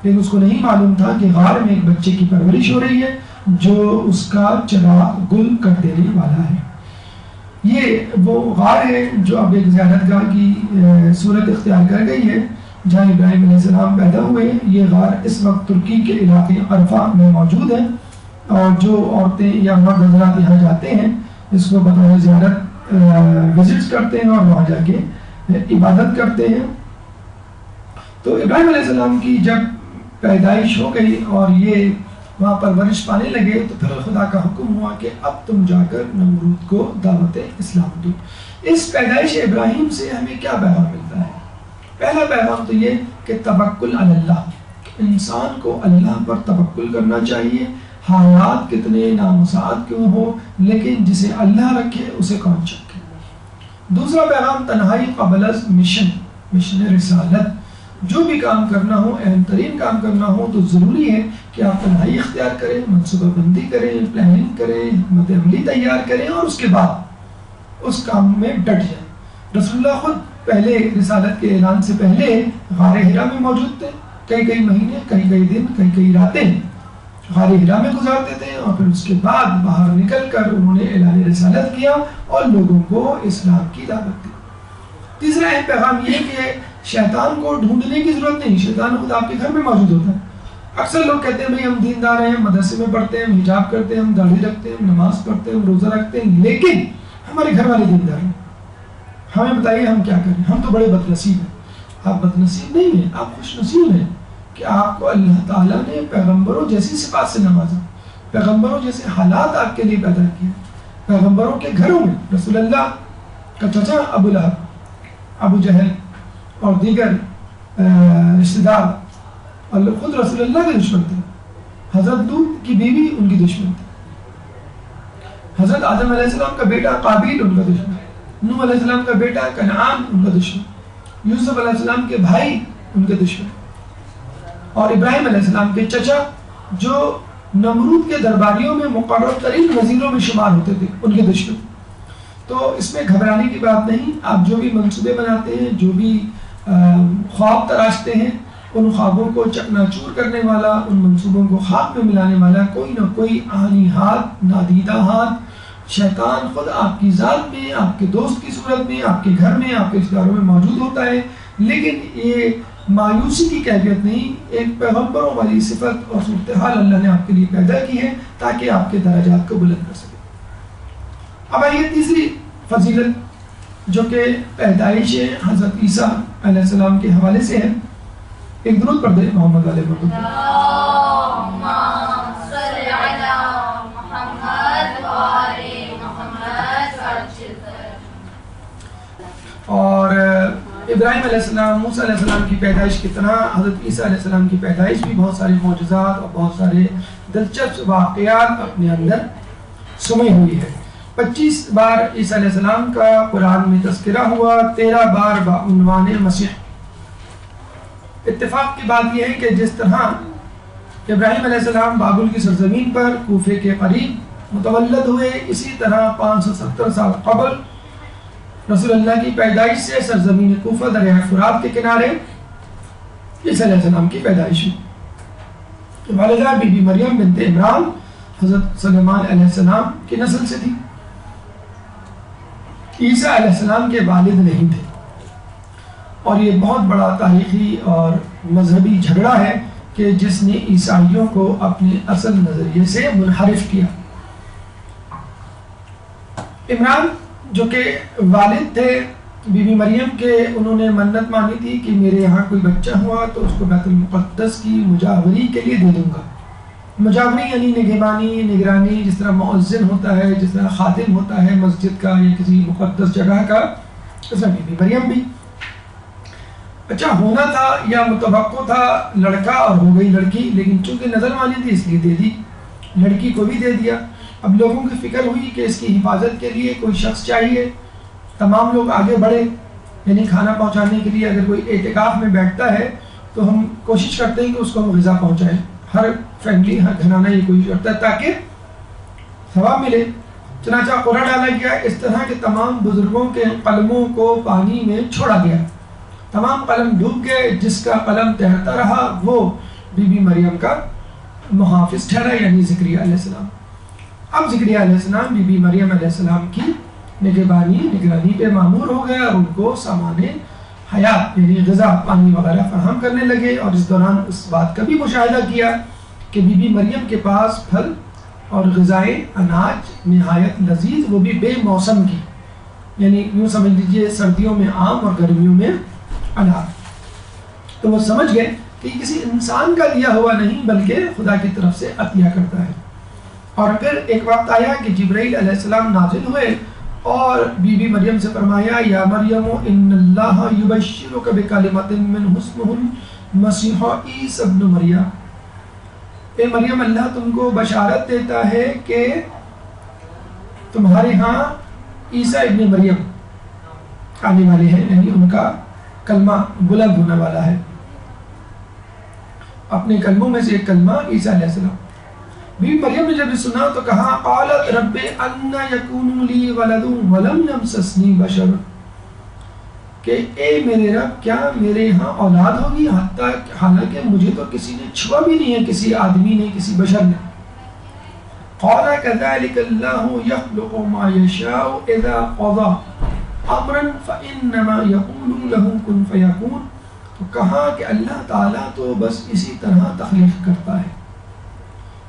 لیکن اس کو نہیں معلوم تھا کہ غار میں ایک بچے کی پرورش ہو رہی ہے جو اس کا چراغ گل کر دینے والا ہے۔ یہ وہ غار ہے جو اب ایک زیارت گاہ کی صورت اختیار کر گئی ہے جہاں ابراہیم علیہ السلام پیدا ہوئے۔ یہ غار اس وقت ترکی کے علاقے عرفہ میں موجود ہے، اور جو عورتیں یا مرد حضرات یہاں جاتے ہیں اس کو بطور زیارت وزٹس کرتے ہیں اور وہاں جا کے عبادت کرتے ہیں۔ تو ابراہیم علیہ السلام کی جب پیدائش ہو گئی اور یہ وہاں پرورش پانے لگے تو پھر خدا کا حکم ہوا کہ اب تم جا کر نمرود کو دعوت اسلام دو۔ اس پیدائش ابراہیم سے ہمیں کیا پیغام ملتا ہے؟ پہلا پیغام تو یہ کہ توکل علی اللہ، انسان کو اللہ پر توکل کرنا چاہیے، حالات کتنے نامساعد کیوں ہو لیکن جسے اللہ رکھے اسے کون چکے۔ دوسرا پیغام تنہائی قبل از مشن رسالت، جو بھی کام کرنا ہو، اہم ترین کام کرنا ہو تو ضروری ہے کہ آپ تنہائی اختیار کریں، منصوبہ بندی کریں، پلاننگ کریں، حکمت عملی تیار کریں، اور اس کے بعد اس کام میں ڈٹ جائیں۔ رسول اللہ خود پہلے رسالت کے اعلان سے پہلے غار حرا میں موجود تھے، کئی مہینے، کئی دن، کئی راتیں غار حرا میں گزارتے تھے، اور پھر اس کے بعد باہر نکل کر انہوں نے اعلان رسالت کیا اور لوگوں کو اسلام کی دعوت دی۔ تیسرا اہم پیغام یہ کہ شیطان کو ڈھونڈنے کی ضرورت نہیں، شیطان خود آپ کے گھر میں موجود ہوتا ہے۔ اکثر لوگ کہتے ہیں بھائی ہم دیندار ہیں، مدرسے میں پڑھتے ہیں، ہم حجاب کرتے ہیں، ہم داڑھی رکھتے ہیں، ہم نماز پڑھتے ہیں، ہم روزہ رکھتے ہیں، لیکن ہمارے گھر والے دیندار ہیں، ہمیں بتائیے ہم کیا کریں، ہم تو بڑے بد نصیب ہیں۔ آپ بد نصیب نہیں ہیں، آپ خوش نصیب ہیں کہ آپ کو اللہ تعالیٰ نے پیغمبروں جیسی صفات سے نوازا، پیغمبروں جیسے حالات آپ کے لیے پیدا کیے، پیغمبروں کے گھروں میں رسول اللہ کا چچا ابو لہب، ابو جہل اور دیگر رشتہ دار اور خود رسول اللہ کے دشمن تھے، حضرت لوط کی بیوی ان کی دشمن تھی، حضرت آدم علیہ السلام کا بیٹا قابیل ان کا دشمن، نوح علیہ السلام کا بیٹا کنعان ان کا دشمن، یوسف علیہ السلام کے بھائی ان کے دشمن، اور ابراہیم علیہ السلام کے چچا جو نمرود کے درباریوں میں مقرر ترین وزیروں میں شمار ہوتے تھے ان کے دشمن۔ تو اس میں گھبرانے کی بات نہیں، آپ جو بھی منصوبے بناتے ہیں، جو بھی خواب تراشتے ہیں، ان خوابوں کو چکنا چور کرنے والا، ان منصوبوں کو خاک میں ملانے والا کوئی نہ کوئی آنی ہاتھ، نادیدہ ہاتھ، شیطان خود آپ کی ذات میں، آپ کے دوست کی صورت میں، آپ کے گھر میں، آپ کے رشتہ داروں میں موجود ہوتا ہے۔ لیکن یہ مایوسی کی کیفیت نہیں، ایک پیغمبروں والی صفت اور صورتحال اللہ نے آپ کے لیے پیدا کی ہے تاکہ آپ کے درجات کو بلند کر سکے۔ اب آئیے تیسری فضیلت جو کہ پیدائش حضرت عیسیٰ علیہ السلام کے حوالے سے ہے۔ ایک درود پڑھ دیں محمد علیہ وسلم۔ ابراہیم علیہ السلام، موسیٰ علیہ السلام کی پیدائش کی طرح حضرت عیسیٰ علیہ السلام کی پیدائش بھی بہت سارے معجزات اور بہت سارے دلچسپ واقعات اپنے اندر سمے ہوئی ہے۔ 25 بار عیسیٰ علیہ السلام کا قرآن میں تذکرہ ہوا، 13 بار بعنوان مسیح۔ اتفاق کی بات یہ ہے کہ جس طرح ابراہیم علیہ السلام بابل کی سرزمین پر کوفے کے قریب متولد ہوئے، اسی طرح 570 سال قبل رسول اللہ کی پیدائش سے سرزمین کوفہ دریائے فرات کے کنارے عیسیٰ علیہ السلام کی پیدائش ہوئی۔ والدہ بی بی مریم بنت عمران حضرت سلیمان علیہ السلام کی نسل سے تھی۔ عیسیٰ علیہ السلام کے والد نہیں تھے، اور یہ بہت بڑا تاریخی اور مذہبی جھگڑا ہے کہ جس نے عیسائیوں کو اپنے اصل نظریے سے منحرف کیا۔ عمران جو کہ والد تھے بی بی مریم کے، انہوں نے منت مانی تھی کہ میرے یہاں کوئی بچہ ہوا تو اس کو بیت المقدس کی مجاوری کے لیے دے دوں گا۔ مجاوری یعنی نگہبانی، نگرانی، جس طرح مؤذن ہوتا ہے، جس طرح خادم ہوتا ہے مسجد کا یا کسی مقدس جگہ کا، اس طرح بی بی مریم بھی۔ اچھا ہونا تھا یا متوقع تھا لڑکا اور ہو گئی لڑکی، لیکن چونکہ نظر مانی تھی اس لیے دے دی، لڑکی کو بھی دے دیا۔ اب لوگوں کی فکر ہوئی کہ اس کی حفاظت کے لیے کوئی شخص چاہیے، تمام لوگ آگے بڑھے، یعنی کھانا پہنچانے کے لیے اگر کوئی اعتکاف میں بیٹھتا ہے تو ہم کوشش کرتے ہیں کہ اس کو ہم غذا پہنچائیں، ہر فیملی ہر گھرانہ یہ کوشش کرتا ہے تاکہ ثواب ملے۔ چنانچہ قرعہ ڈالا گیا، اس طرح کے تمام بزرگوں کے قلموں کو پانی میں چھوڑا گیا، تمام قلم ڈوب گئے، جس کا قلم تیرتا رہا وہ بی بی مریم کا محافظ ٹھہرا، یعنی زکریا علیہ السلام۔ اب زکریا علیہ السلام بی بی مریم علیہ السلام کی نگرانی پہ مامور ہو گیا اور ان کو سامان حیات یعنی غذا پانی وغیرہ فراہم کرنے لگے، اور اس دوران اس بات کا بھی مشاہدہ کیا کہ بی بی مریم کے پاس پھل اور غذائیں اناج نہایت لذیذ، وہ بھی بے موسم کی، یعنی یوں سمجھ لیجئے سردیوں میں آم اور گرمیوں میں انار۔ تو وہ سمجھ گئے کہ کسی انسان کا دیا ہوا نہیں بلکہ خدا کی طرف سے عطیہ کرتا ہے۔ اور پھر ایک وقت آیا کہ جبرائیل علیہ السلام نازل ہوئے اور بی بی مریم سے فرمایا، یا مریم ان اللہ یبشرک بکلمۃ منہ اسمہ المسیح عیسی ابن مریم، اے مریم اللہ تم کو بشارت دیتا ہے کہ تمہارے ہاں عیسیٰ ابن مریم آنے والے ہیں، یعنی ان کا کلمہ بلند ہونے والا ہے۔ اپنے کلموں میں سے ایک کلمہ عیسیٰ علیہ السلام۔ بی بی مریم نے جب سنا تو کہا، قالت رب انا یکون لی ولد ولم یمسسنی بشر، کہ اے میرے رب کیا میرے یہاں اولاد ہوگی، حالانکہ مجھے تو کسی نے چھوا بھی نہیں ہے، کسی آدمی نے، کسی بشر نے۔ قال کذلک اللہ یخلق ما یشاء اذا قضى امرا فانما یقول له کن فیکون، تو کہا کہ اللہ تعالیٰ تو بس اسی طرح تخلیق کرتا ہے،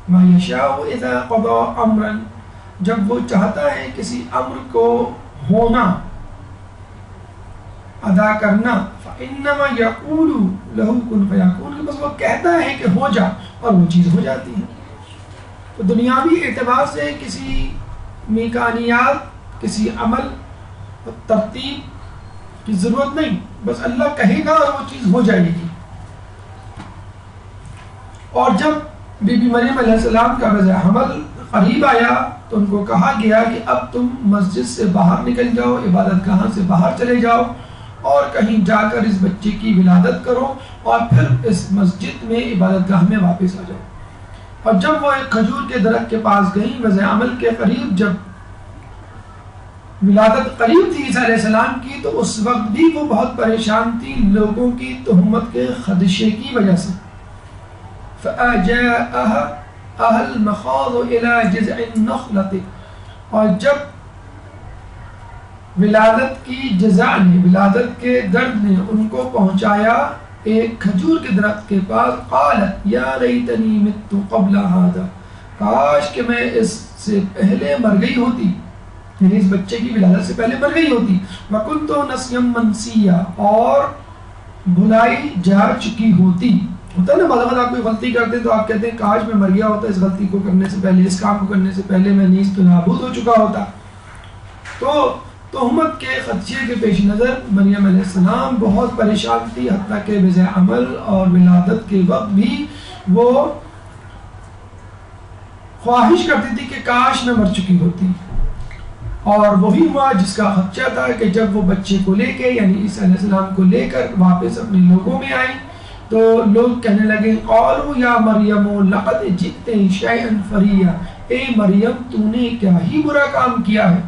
ما یشاء اذا قضى امرا، جب وہ چاہتا ہے کسی امر کو ہونا ادا کرنا، فانما یقول له کن فیکون، کہ بس وہ کہتا ہے کہ ہو جا اور وہ چیز ہو جاتی ہے۔ تو دنیاوی اعتبار سے کسی میکانیات، کسی عمل ترتیب کی ضرورت نہیں، بس اللہ کہے گا اور وہ چیز ہو جائے گی۔ اور جب بی بی مریم علیہ السلام کا وضع حمل قریب آیا تو ان کو کہا گیا کہ اب تم مسجد سے باہر نکل جاؤ، عبادت گاہ سے باہر چلے جاؤ اور کہیں جا کر اس بچے کی ولادت کرو اور پھر اس مسجد میں عبادت گاہ میں واپس آ جاؤ۔ اور جب وہ ایک کھجور کے درخت کے پاس گئیں، وضع حمل کے قریب جب ولادت قریب تھی عیسیٰ علیہ السلام کی، تو اس وقت بھی وہ بہت پریشان تھی لوگوں کی تہمت کے خدشے کی وجہ سے۔ فَأَجَاءَهَا أَهْلُ الْمَخَاضُ إِلَى جِذْعِ النَّخْلَةِ، اور جب ولادت کی جزع نے، ولادت کے درد نے ان کو پہنچایا ایک کھجور کے درخت کے پاس، قالت یا لیتنی مت قبل هذا، کاش کہ میں اس سے پہلے مر گئی ہوتی، یعنی اس بچے کی ولادت سے پہلے مر گئی ہوتی، وَكُنْتُ نَسْيًا مَنْسِيًّا، اور بھلائی جا چکی ہوتی۔ ہوتا ہے نا بعض آپ کوئی غلطی کرتے تو آپ کہتے ہیں کاش میں مر گیا ہوتا اس غلطی کو کرنے سے پہلے، اس کام کو کرنے سے پہلے میں نیز تو نابود ہو چکا ہوتا۔ تو تہمت کے خدشے کے پیش نظر مریم علیہ السلام بہت پریشان تھی، حتیٰ کہ بجائے عمل اور ولادت کے وقت بھی وہ خواہش کرتی تھی کہ کاش میں مر چکی ہوتی، اور وہی ہوا جس کا خدشہ تھا کہ جب وہ بچے کو لے کے یعنی عیسیٰ علیہ السلام کو لے کر واپس اپنے لوگوں میں آئی تو لوگ کہنے لگے قالوا یا مریم لقد جئت شیئا فریا، اے مریم تو نے کیا ہی برا کام کیا ہے،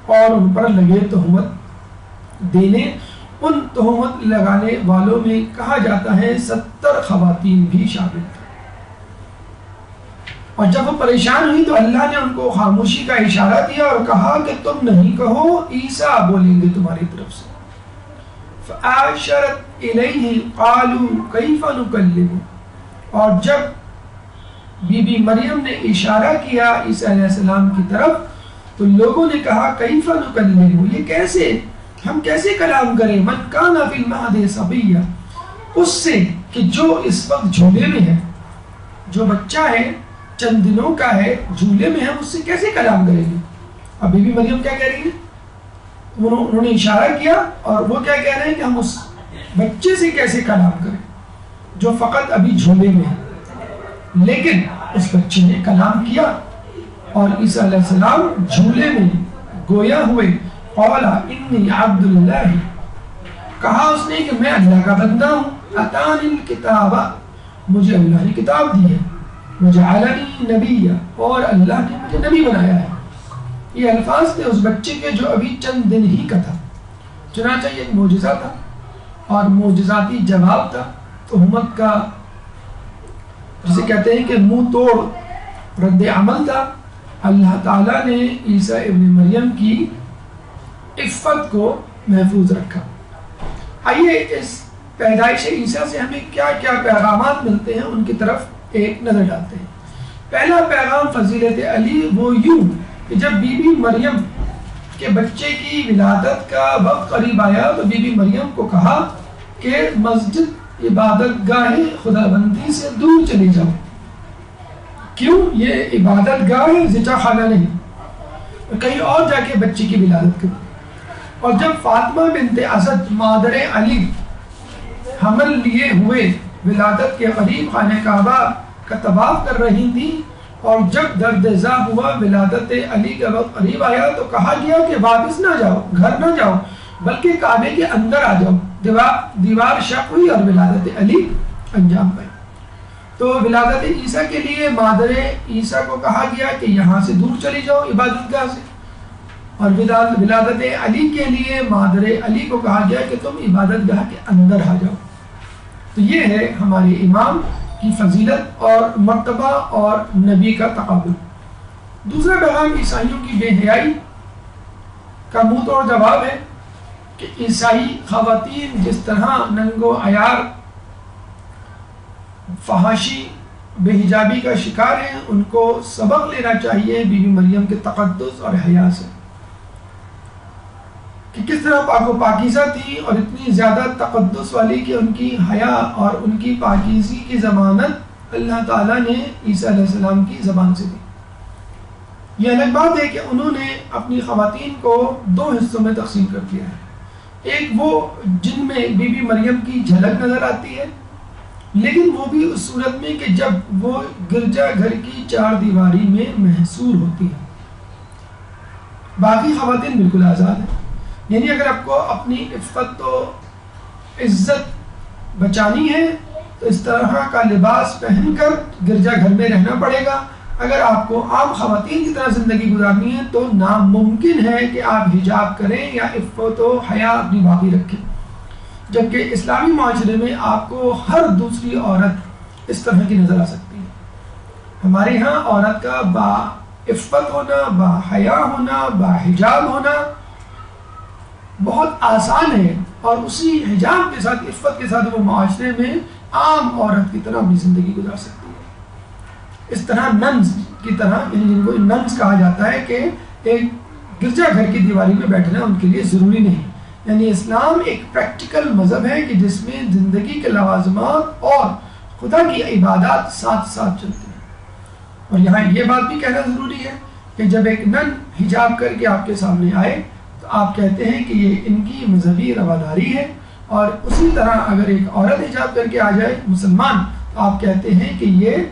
اور ان پر لگے تہمت دینے۔ ان تہمت لگانے والوں میں کہا جاتا ہے 70 خواتین بھی شامل تھیں، اور جب وہ پریشان ہوئی تو اللہ نے ان کو خاموشی کا اشارہ دیا اور کہا کہ تم نہیں کہو، عیسیٰ بولیں گے تمہاری طرف سے۔ فَأَشَرَتْ إِلَيْهِ قَالُوا كَيْفَ نُكَلِّمُ، اور جب بی بی مریم نے اشارہ کیا عیسیٰ علیہ السلام کی طرف تو لوگوں نے کہا کیف نکلمہ، یہ کیسے، ہم کیسے کلام کریں، من کان فی المہد صبیا، اس سے کہ جو اس وقت جھولے میں ہے، جو بچہ ہے چند دنوں کا ہے جھولے میں ہے، اس سے کیسے کلام کریں گے۔ اب بی بی مریم کیا کہہ رہی ہے، انہوں نے اشارہ کیا اور وہ کیا کہہ رہے ہیں کہ ہم اس بچے سے کیسے کلام کریں جو فقط ابھی جھولے میں ہے، لیکن اس بچے نے کلام کیا اور عیسیٰ علیہ السلام جھولے میں گویا ہوئے۔ قال انی عبد اللہ، کہا اس نے کہ میں اللہ کا بندہ ہوں، اتانی الکتاب، مجھے اللہ نے کتاب دی ہے، وجعلنی نبی، اور اللہ نے مجھے نبی بنایا ہے۔ یہ الفاظ تھے اس بچے کے جو ابھی چند دن ہی کا تھا، چنانچہ یہ ایک معجزہ تھا اور معجزاتی جواب تھا تہمت کا، جسے کہتے ہیں کہ منہ توڑ رد عمل تھا۔ اللہ تعالیٰ نے عیسیٰ ابن مریم کی عفت کو محفوظ رکھا۔ آئیے اس پیدائش عیسیٰ سے ہمیں کیا کیا پیغامات ملتے ہیں ان کی طرف ایک نظر ڈالتے ہیں۔ پہلا پیغام فضیلت علی وہ یوں کہ جب بی بی مریم کے بچے کی ولادت کا وقت قریب آیا تو بی بی مریم کو کہا کہ مسجد عبادت گاہ خدا بندی سے دور چلی جاؤ۔ کیوں؟ یہ عبادت گاہ ہے، زچا خانہ نہیں، کہیں اور جا کے بچے کی ولادت کرو۔ اور جب فاطمہ بنت اسد مادر علی حمل لیے ہوئے ولادت کے قریب خانہ کعبہ کا طواف کر رہی تھی اور جب درد زا ہوا ولادت علی کا وقت قریب آیا تو کہا گیا کہ واپس نہ جاؤ، گھر نہ جاؤ، بلکہ کعبے کے اندر آ جاؤ۔ دیوار شق ہوئی اور ولادت علی انجام پائی۔ تو ولادت عیسیٰ کے لیے مادر عیسیٰ کو کہا گیا کہ یہاں سے دور چلی جاؤ عبادت گاہ سے، اور ولادت علی کے لیے مادر علی کو کہا گیا کہ تم عبادت گاہ کے اندر آ جاؤ۔ تو یہ ہے ہمارے امام کی فضیلت اور مرتبہ اور نبی کا تقابل۔ دوسرا پیغام عیسائیوں کی بے حیائی کا منہ توڑ جواب ہے کہ عیسائی خواتین جس طرح ننگ و عیار، فحاشی، بے حجابی کا شکار ہیں، ان کو سبق لینا چاہیے بی بی مریم کے تقدس اور حیا سے، کہ کس طرح پاک و پاکیزہ تھی اور اتنی زیادہ تقدس والی کہ ان کی حیا اور ان کی پاکیزگی کی ضمانت اللہ تعالیٰ نے عیسیٰ علیہ السلام کی زبان سے دی۔ یہ الگ بات ہے کہ انہوں نے اپنی خواتین کو دو حصوں میں تقسیم کر دیا ہے، ایک وہ جن میں بی بی مریم کی جھلک نظر آتی ہے، لیکن وہ بھی اس صورت میں کہ جب وہ گرجا گھر کی چار دیواری میں محصور ہوتی ہے۔ باقی خواتین بالکل آزاد ہیں، یعنی اگر آپ کو اپنی عفت و عزت بچانی ہے تو اس طرح کا لباس پہن کر گرجا گھر میں رہنا پڑے گا۔ اگر آپ کو عام خواتین کی طرح زندگی گزارنی ہے تو ناممکن ہے کہ آپ حجاب کریں یا عفت و حیا اپنی باقی رکھیں، جبکہ اسلامی معاشرے میں آپ کو ہر دوسری عورت اس طرح کی نظر آ سکتی ہے۔ ہمارے ہاں عورت کا با عفت ہونا، با حیا ہونا، با حجاب ہونا بہت آسان ہے، اور اسی حجاب کے ساتھ، عفت کے ساتھ وہ معاشرے میں عام عورت کی طرح اپنی زندگی گزار سکتی ہے۔ اس طرح ننز کی طرح، یعنی جن کو ننز کہا جاتا ہے، کہ ایک گرجا گھر کی دیواری میں بیٹھنا ان کے لیے ضروری نہیں۔ یعنی اسلام ایک پریکٹیکل مذہب ہے کہ جس میں زندگی کے لوازمات اور خدا کی عبادات ساتھ ساتھ چلتے ہیں۔ اور یہاں یہ بات بھی کہنا ضروری ہے کہ جب ایک نن حجاب کر کے آپ کے سامنے آئے تو آپ کہتے ہیں کہ یہ ان کی مذہبی رواداری ہے، اور اسی طرح اگر ایک عورت حجاب کر کے آ جائے مسلمان تو آپ کہتے ہیں کہ یہ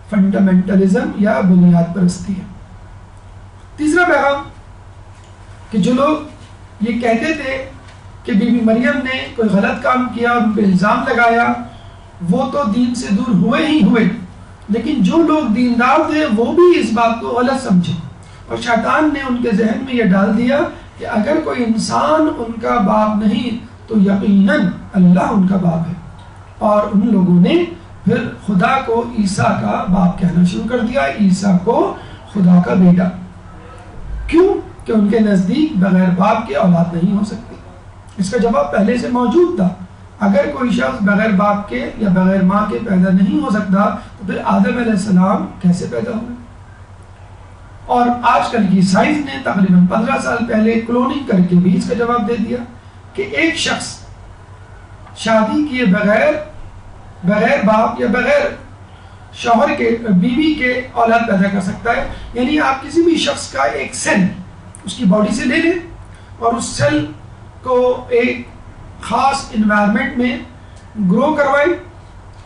فنڈامنٹلزم یا بنیاد پرستی ہے۔ تیسرا پیغام کہ جو لوگ یہ کہتے تھے کہ بی بی مریم نے کوئی غلط کام کیا اور ان پہ الزام لگایا، وہ تو دین سے دور ہوئے ہی ہوئے، لیکن جو لوگ دیندار تھے وہ بھی اس بات کو غلط سمجھے، اور شیطان نے ان کے ذہن میں یہ ڈال دیا کہ اگر کوئی انسان ان کا باپ نہیں تو یقیناً اللہ ان کا باپ ہے، اور ان لوگوں نے پھر خدا کو عیسیٰ کا باپ کہنا شروع کر دیا، عیسیٰ کو خدا کا بیٹا۔ کیوں؟ کہ ان کے نزدیک بغیر باپ کے اولاد نہیں ہو سکتی۔ اس کا جواب پہلے سے موجود تھا، اگر کوئی شخص بغیر باپ کے یا بغیر ماں کے پیدا نہیں ہو سکتا تو پھر آدم علیہ السلام کیسے پیدا ہوئے؟ اور آج کل کی سائنس نے تقریباً 15 سال پہلے کلوننگ کر کے بھی اس کا جواب دے دیا کہ ایک شخص شادی کیے بغیر باپ یا بغیر شوہر کے بیوی کے اولاد پیدا کر سکتا ہے۔ یعنی آپ کسی بھی شخص کا ایک سیل اس کی باڈی سے لے لیں اور اس سیل کو ایک خاص انوائرمنٹ میں گرو کروائیں،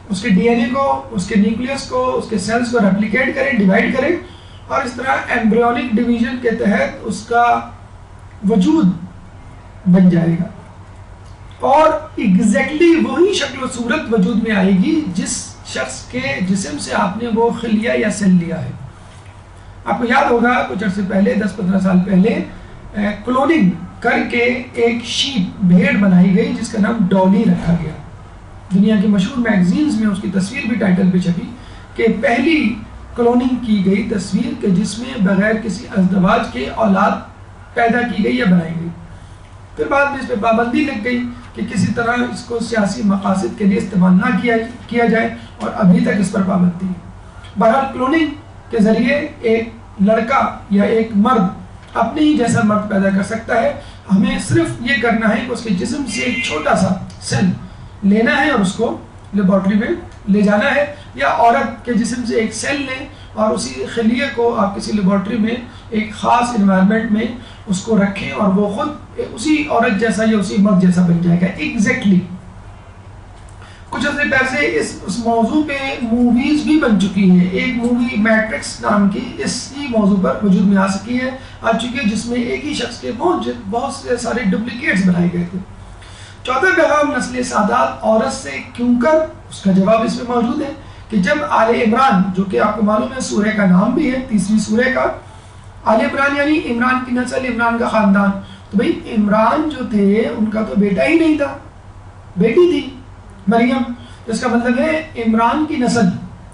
اس کے ڈی این اے کو، اس کے نیوکلیس کو، اس کے سیلز کو ریپلیکیٹ کریں، ڈیوائڈ کریں، اور اس طرح ایمبریونک ڈویژن کے تحت اس کا وجود بن جائے گا، اور ایگزیکٹلی وہی شکل و صورت وجود میں آئے گی جس شخص کے جسم سے آپ نے وہ خلیہ یا سیل لیا ہے۔ آپ کو یاد ہوگا کچھ عرصے پہلے 10-15 سال پہلے کلوننگ کر کے ایک شیپ بھیڑ بنائی گئی جس کا نام ڈالی رکھا گیا۔ دنیا کی مشہور میگزینز میں اس کی تصویر بھی ٹائٹل پہ چھپی کہ پہلی کلوننگ کی گئی تصویر کہ جس میں بغیر کسی ازدواج کے اولاد پیدا کی گئی یا بنائی گئی۔ پھر بعد میں اس پہ پابندی لگ گئی کہ کسی طرح اس کو سیاسی مقاصد کے لیے استعمال نہ کیا جائے، اور ابھی تک اس پر پابندی ہے۔ بہرحال کلوننگ کے ذریعے ایک لڑکا یا ایک مرد اپنے ہی جیسا مرد پیدا کر سکتا ہے۔ ہمیں صرف یہ کرنا ہے کہ اس کے جسم سے ایک چھوٹا سا سیل لینا ہے اور اس کو لیبارٹری میں لے جانا ہے، یا عورت کے جسم سے ایک سیل لیں اور اسی خلیے کو آپ کسی لیبارٹری میں ایک خاص انوائرمنٹ میں اس کو رکھیں، اور وہ خود اسی عورت جیسا یا اسی مرد جیسا بن جائے گا ایگزیکٹلی۔ کچھ عرصے پہلے اس موضوع پہ موویز بھی بن چکی ہیں۔ ایک مووی میٹرکس نام کی اسی موضوع پر وجود میں آ چکی ہے، جس میں ایک ہی شخص کے بہت سے سارے ڈپلیکیٹس بنائے گئے تھے۔ چوتھا پیغام نسل سادات عورت سے کیوں کر، اس کا جواب اس میں موجود ہے کہ جب آل عمران، جو کہ آپ کو معلوم ہے سورہ کا نام بھی ہے، تیسری سورہ کا، آل عمران یعنی عمران کی نسل، عمران کا خاندان، تو بھئی عمران جو تھے ان کا تو بیٹا ہی نہیں تھا، بیٹی تھی مریم، جس کا مطلب ہے عمران کی نسل،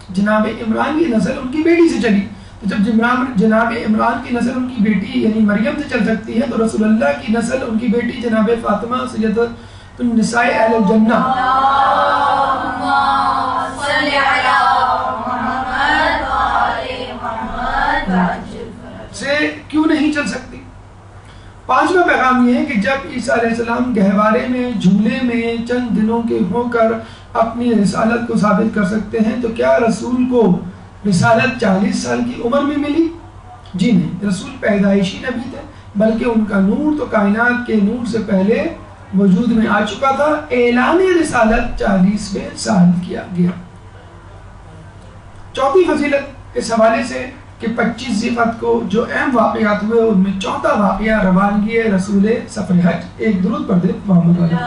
جناب عمران کی نسل ان کی بیٹی سے چلی۔ تو جب جناب عمران کی نسل ان کی بیٹی یعنی مریم سے چل سکتی ہے، تو رسول اللہ کی نسل ان کی بیٹی جناب فاطمہ سیدۃ النساء اہل الجنہ سے کیوں نہیں چل سکتی؟ پانچواں پیغام یہ ہے کہ جب عیسیٰ علیہ السلام گہوارے میں جھولے میں چند دنوں کے ہو کر اپنی رسالت کو ثابت کر سکتے ہیں، تو کیا رسول کو رسالت 40 سال کی عمر میں ملی؟ جی نہیں، رسول پیدائشی نبی تھے، بلکہ ان کا نور تو کائنات کے نور سے پہلے وجود میں آ چکا تھا۔ اعلان رسالت 40ویں سال کیا گیا۔ چوتھی فضیلت اس حوالے سے کہ 25 ذیقعد کو جو اہم واقعات ہوئے ان میں چوتھا واقعہ روانگی رسول سفر حج۔ ایک درود پڑھ دے محمد علیہ۔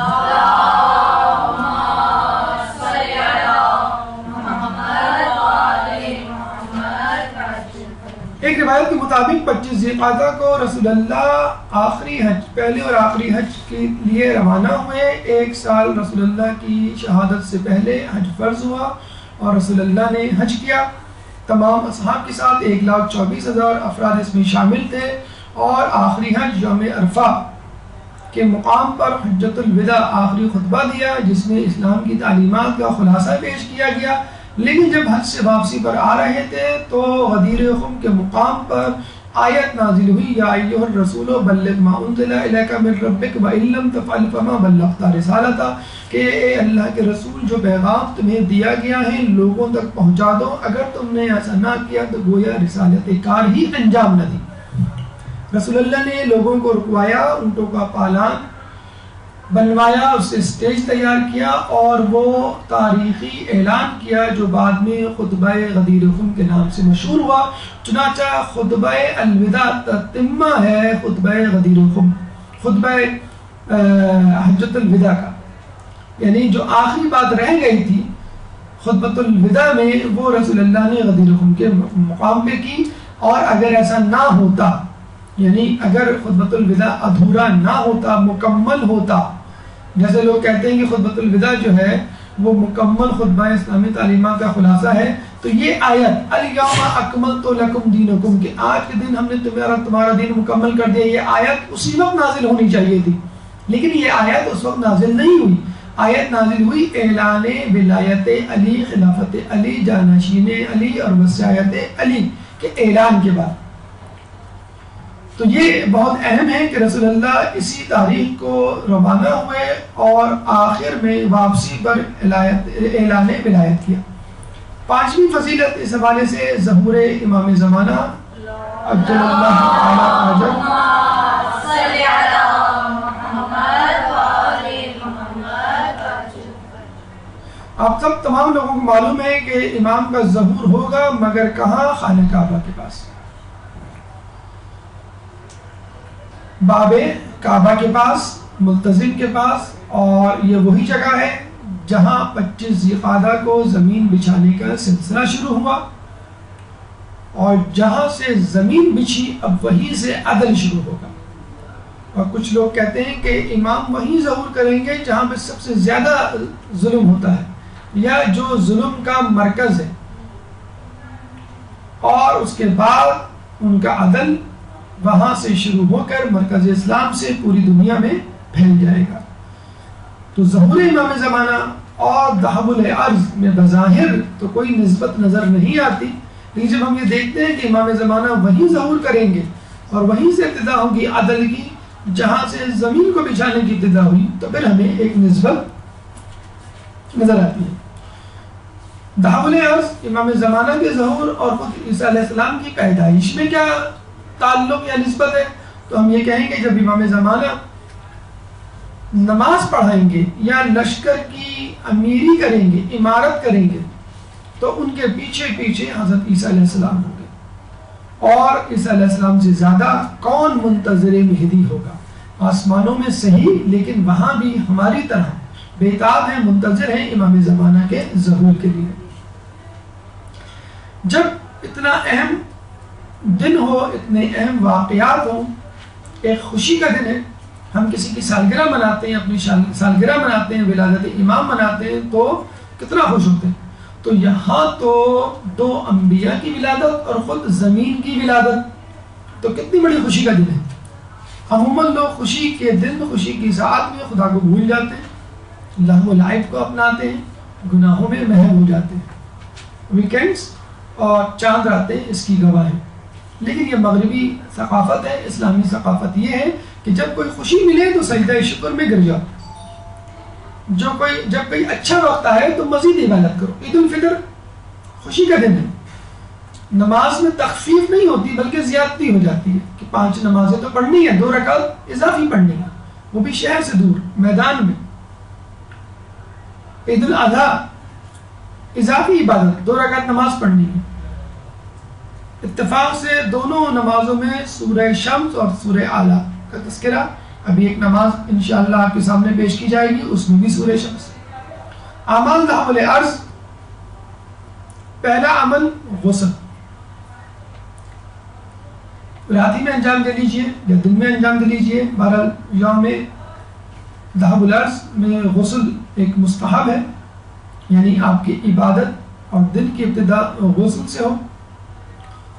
ایک روایت کے مطابق 25 ذیقعدہ کو رسول اللہ آخری حج، پہلے اور آخری حج کے لیے روانہ ہوئے۔ ایک سال رسول اللہ کی شہادت سے پہلے حج فرض ہوا اور رسول اللہ نے حج کیا۔ تمام اصحاب کے ساتھ 1,24,000 افراد اس میں شامل تھے، اور آخری حج یوم عرفہ کے مقام پر حجۃ الوداع آخری خطبہ دیا، جس میں اسلام کی تعلیمات کا خلاصہ پیش کیا گیا۔ لیکن جب حج سے واپسی پر آ رہے تھے تو غدیر خم کے مقام پر آیت نازل ہوئی، یا ایھا الرسول بلغ ما انزل الیک من ربک وان لم تفعل فما بلغت رسالتہ، کہ اے اللہ کے رسول جو پیغام تمہیں دیا گیا ہے لوگوں تک پہنچا دو، اگر تم نے ایسا نہ کیا تو گویا رسالت کار ہی انجام نہ دی۔ رسول اللہ نے لوگوں کو رکوایا، اونٹوں کا پالان بنوایا، اس سے اسٹیج تیار کیا اور وہ تاریخی اعلان کیا جو بعد میں خطبہ غدیر خم کے نام سے مشہور ہوا۔ چنانچہ خطبہ الوداع تتمہ ہے خطبہ غدیر خم، خطبہ حجۃ الوداع کا، یعنی جو آخری بات رہ گئی تھی خطبۃ الوداع میں وہ رسول اللہ نے غدیر خم کے مقام پہ کی۔ اور اگر ایسا نہ ہوتا، یعنی اگر خطبۃ الوداع ادھورا نہ ہوتا، مکمل ہوتا، جیسے لوگ کہتے ہیں کہ خطبۃ الوداع جو ہے وہ مکمل خطبہ اسلامی تعلیمات کا خلاصہ ہے، تو یہ آیت الیوم اکملت لکم دینکم کہ آج کے دن ہم نے تمہارا دین مکمل کر دیا، یہ آیت اسی وقت نازل ہونی چاہیے تھی، لیکن یہ آیت اس وقت نازل نہیں ہوئی۔ آیت نازل ہوئی اعلان ولایت علی، خلافت علی، جانشین علی اور وصایت علی کے اعلان کے بعد۔ تو یہ بہت اہم ہے کہ رسول اللہ اسی تاریخ کو روانہ ہوئے اور آخر میں واپسی پر اعلان ولایت کیا۔ پانچویں فضیلت اس حوالے سے ظہور امام زمانہ عجل اللہ تعالی اجل۔ آپ سب تمام لوگوں کو معلوم ہے کہ امام کا ظہور ہوگا، مگر کہاں؟ خانہ کعبہ کے پاس، باب کعبہ کے پاس، ملتزم کے پاس، اور یہ وہی جگہ ہے جہاں 25 ذی القعدہ کو زمین بچھانے کا سلسلہ شروع ہوا، اور جہاں سے زمین بچھی اب وہیں سے عدل شروع ہوگا۔ اور کچھ لوگ کہتے ہیں کہ امام وہیں ظہور کریں گے جہاں پہ سب سے زیادہ ظلم ہوتا ہے یا جو ظلم کا مرکز ہے، اور اس کے بعد ان کا عدل وہاں سے شروع ہو کر مرکز اسلام سے پوری دنیا میں پھیل جائے گا۔ تو ظہور امام زمانہ اور ذهب الارض میں بظاہر تو کوئی نسبت نظر نہیں آتی، لیکن جب ہم یہ دیکھتے ہیں کہ امام زمانہ وہیں ظہور کریں گے اور وہیں سے ابتدا ہوگی عدل کی جہاں سے زمین کو بچھانے کی ابتدا ہوئی، تو پھر ہمیں ایک نسبت نظر آتی ہے۔ ذهب الارض امام زمانہ کے ظہور اور خود عیسیٰ علیہ السلام کی پیدائش میں کیا تعلق یا نسبت ہے؟ تو ہم یہ کہیں گے جب امام زمانہ نماز پڑھائیں گے یا لشکر کی امیری کریں گے، امارت کریں گے، تو ان کے پیچھے پیچھے حضرت عیسیٰ علیہ السلام ہوں گے، اور عیسیٰ علیہ السلام سے زیادہ کون منتظر مہدی ہوگا؟ آسمانوں میں صحیح، لیکن وہاں بھی ہماری طرح بیتاب ہیں، منتظر ہیں امام زمانہ کے ظہور کے لیے۔ جب اتنا اہم دن ہو، اتنے اہم واقعات ہوں، ایک خوشی کا دن ہے، ہم کسی کی سالگرہ مناتے ہیں، اپنی سالگرہ مناتے ہیں، ولادت امام مناتے ہیں، تو کتنا خوش ہوتے ہیں۔ تو یہاں تو 2 انبیاء کی ولادت اور خود زمین کی ولادت، تو کتنی بڑی خوشی کا دن ہے۔ عموماً لوگ خوشی کے دن، خوشی کی ساعت میں خدا کو بھول جاتے ہیں، لہو و لعب کو اپناتے ہیں، گناہوں میں محو ہو جاتے ہیں۔ ویکینڈز اور چاند راتیں اس کی گواہ ہیں، لیکن یہ مغربی ثقافت ہے۔ اسلامی ثقافت یہ ہے کہ جب کوئی خوشی ملے تو سجدہ شکر میں گر جاؤ، جب کوئی اچھا وقت آئے تو مزید عبادت کرو۔ عید الفطر خوشی کا دن ہے، نماز میں تخفیف نہیں ہوتی بلکہ زیادتی ہو جاتی ہے کہ 5 نمازیں تو پڑھنی ہے، 2 رکعت اضافی پڑھنی ہے، وہ بھی شہر سے دور میدان میں۔ عید الاضحیٰ اضافی عبادت، 2 رکعت نماز پڑھنی ہے۔ اتفاق سے دونوں نمازوں میں سورہ شمس اور سورہ اعلیٰ کا تذکرہ، ابھی ایک نماز انشاءاللہ آپ کے سامنے پیش کی جائے گی، اس میں بھی سورہ شمس۔ اعمال ذهب الارض، پہلا عمل غسل، رات ہی میں انجام دے لیجئے یا دن میں انجام دے لیجئے، بہرحال یوم ذهب الارض میں غسل ایک مستحب ہے، یعنی آپ کی عبادت اور دن کی ابتدا غسل سے ہو۔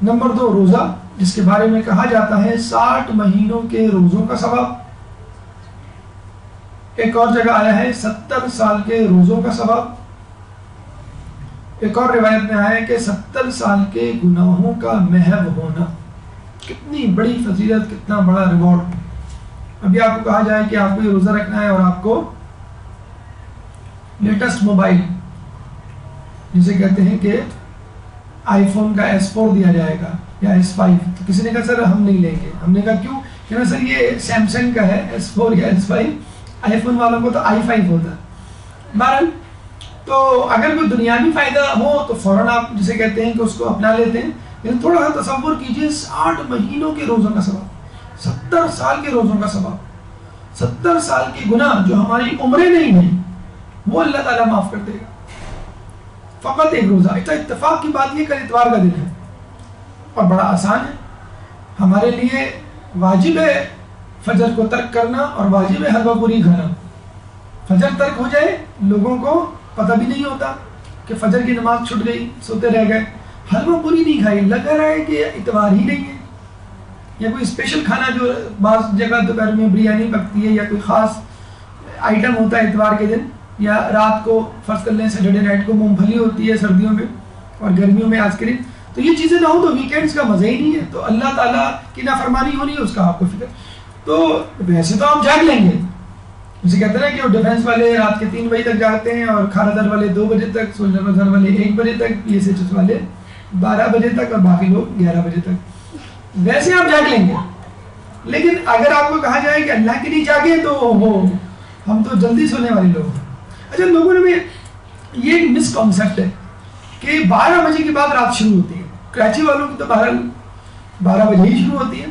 نمبر 2 روزہ، جس کے بارے میں کہا جاتا ہے 60 مہینوں کے روزوں کا ثواب۔ ایک اور جگہ آیا ہے 70 سال کے روزوں کا ثواب۔ ایک اور روایت میں آیا ہے کہ 70 سال کے گناہوں کا محو ہونا۔ کتنی بڑی فضیلت، کتنا بڑا ریوارڈ۔ ابھی آپ کو کہا جائے کہ آپ کو یہ روزہ رکھنا ہے اور آپ کو لیٹسٹ موبائل، جسے کہتے ہیں کہ آئی فون کا S4 دیا جائے گا یا S5. تو کسی نے کہا سر ہم نہیں لیں گے. ہم نے کہا کیوں؟ کہ سر یہ سیمسنگ کا ہے S4 یا S5, آئی فون والوں کو تو i5 ہوتا ہے. بہرحال تو اگر کوئی دنیاوی فائدہ ہو تو فوراً آپ جسے کہتے ہیں کہ اس کو اپنا لیتے ہیں. لیکن تھوڑا سا تصور کیجئے 60 مہینوں کے روزوں کا ثواب, 70 سال کے روزوں کا ثواب, 70 سال کے گناہ جو ہماری عمریں نہیں ہیں وہ اللہ تعالیٰ معاف کر دے گا. فقط ایک روزہ. اتفاق کی بات یہ کہ اتوار کا دن ہے اور بڑا آسان ہے. ہمارے لیے واجب ہے فجر کو ترک کرنا اور واجب ہے حلوہ پوری کھانا. فجر ترک ہو جائے لوگوں کو پتہ بھی نہیں ہوتا کہ فجر کی نماز چھوٹ گئی, سوتے رہ گئے. حلوہ پوری نہیں کھائی, لگا رہا ہے کہ اتوار ہی نہیں ہے, یا کوئی اسپیشل کھانا جو بعض جگہ دوپہر میں بریانی پکتی ہے یا کوئی خاص آئٹم ہوتا ہے اتوار کے دن, یا رات کو فرض کر لیں سیٹرڈے نائٹ کو مونگ پھلی ہوتی ہے سردیوں میں اور گرمیوں میں آئس کریم. تو یہ چیزیں نہ ہو تو ویکینڈز کا مزہ ہی نہیں ہے. تو اللہ تعالیٰ کی نافرمانی ہونی ہے اس کا آپ کو فکر. تو ویسے تو آپ جاگ لیں گے, جسے کہتے ہیں کہ وہ ڈیفینس والے رات کے 3 بجے تک جاگتے ہیں اور کھانا دار والے 2 بجے تک, سولجر دار والے 1 بجے تک, پی ایس ایچ والے 12 بجے تک اور باقی لوگ 11 بجے تک. ویسے آپ جاگ لیں گے. لیکن اگر آپ کو کہا جائے کہ اللہ کے لیے جاگیں تو وہ ہم تو جلدی سونے والے لوگ ہیں. اچھا, لوگوں نے یہ ایک مس کانسیپٹ ہے کہ 12 بجے کے بعد رات شروع ہوتی ہے. کراچی والوں کی تو بہرحال 12 بجے ہی شروع ہوتی ہے.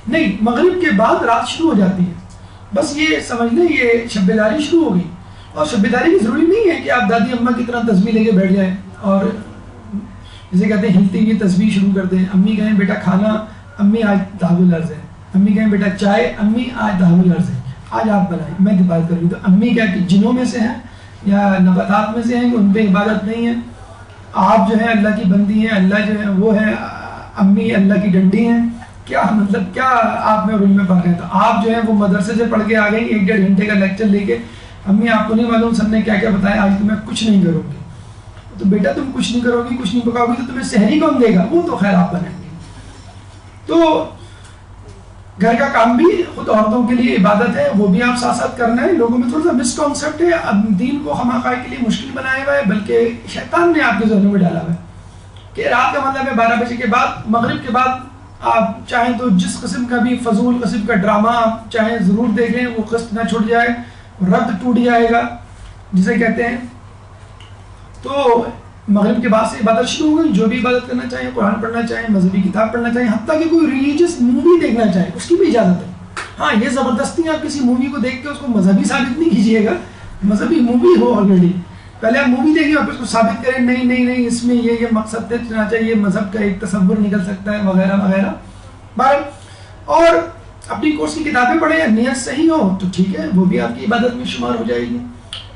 نہیں, مغرب کے بعد رات شروع ہو جاتی ہے. بس یہ سمجھ لیں یہ شب بیداری شروع ہو گئی. اور شب بیداری کی ضروری نہیں ہے کہ آپ دادی اماں کی طرح تسبیح لے کے بیٹھ جائیں اور جسے کہتے ہیں ہلتی ہوئی تسبیح شروع کر دیں. امی کہیں بیٹا کھانا, امی آج دعوت العرض ہے. امی کہیں بیٹا چائے, امی آج دعوت العرض ہے, آج آپ بنائیں میں بات کروں. تو امی کیا کہ جنوں میں سے ہیں یا نباتات میں سے ہیں کہ ان پہ عبادت نہیں ہے. آپ جو ہے اللہ کی بندی ہیں, اللہ جو ہے وہ ہے, امی اللہ کی ڈنڈی ہیں. کیا مطلب کیا آپ میں اور ان میں فرق ہے؟ تو آپ جو ہے وہ مدرسے سے پڑھ کے آ گئی 1-1.5 گھنٹے کا لیکچر لے کے, امی آپ کو نہیں معلوم سر نے کیا کیا بتایا, آج تو میں کچھ نہیں کروں گی. تو بیٹا تم کچھ نہیں کرو گی, کچھ نہیں پکاؤ گی تو تمہیں سحری کون دے گا؟ وہ تو خیر آپ بنائیں گے. تو گھر کا کام بھی خود عورتوں کے لیے عبادت ہے, وہ بھی آپ ساتھ ساتھ کرنا ہے. لوگوں میں تھوڑا سا مس کانسیپٹ ہے, اب دین کو خواہ کے لیے مشکل بنایا ہوا ہے, بلکہ شیطان نے آپ کے ذہنوں میں ڈالا ہوا ہے کہ رات کا مطلب ہے 12 بجے کے بعد, مغرب کے بعد آپ چاہیں تو جس قسم کا بھی فضول قسم کا ڈرامہ آپ چاہیں ضرور دیکھ لیں, وہ قسط نہ چھوٹ جائے, رد ٹوٹ جائے گا جسے کہتے ہیں. تو مغرب کے بعد سے عبادت شروع ہو گئی. جو بھی عبادت کرنا چاہیں, قرآن پڑھنا چاہیں, مذہبی کتاب پڑھنا چاہیں, حتیٰ کہ کوئی ریلیجیس مووی دیکھنا چاہیں, اس کی بھی اجازت ہے. ہاں, یہ زبردستی آپ کسی مووی کو دیکھ کے اس کو مذہبی ثابت نہیں کیجیے گا. مذہبی مووی ہو آلریڈی, پہلے آپ مووی دیکھیں اور پھر اس کو ثابت کریں نہیں نہیں نہیں اس میں یہ مقصد ہے, چنانچہ یہ مذہب کا ایک تصور نکل سکتا ہے وغیرہ وغیرہ. بہرحال اور اپنی کورس کی کتابیں پڑھیں, نیت صحیح ہو تو ٹھیک ہے, وہ بھی آپ کی عبادت میں شمار ہو جائے گی.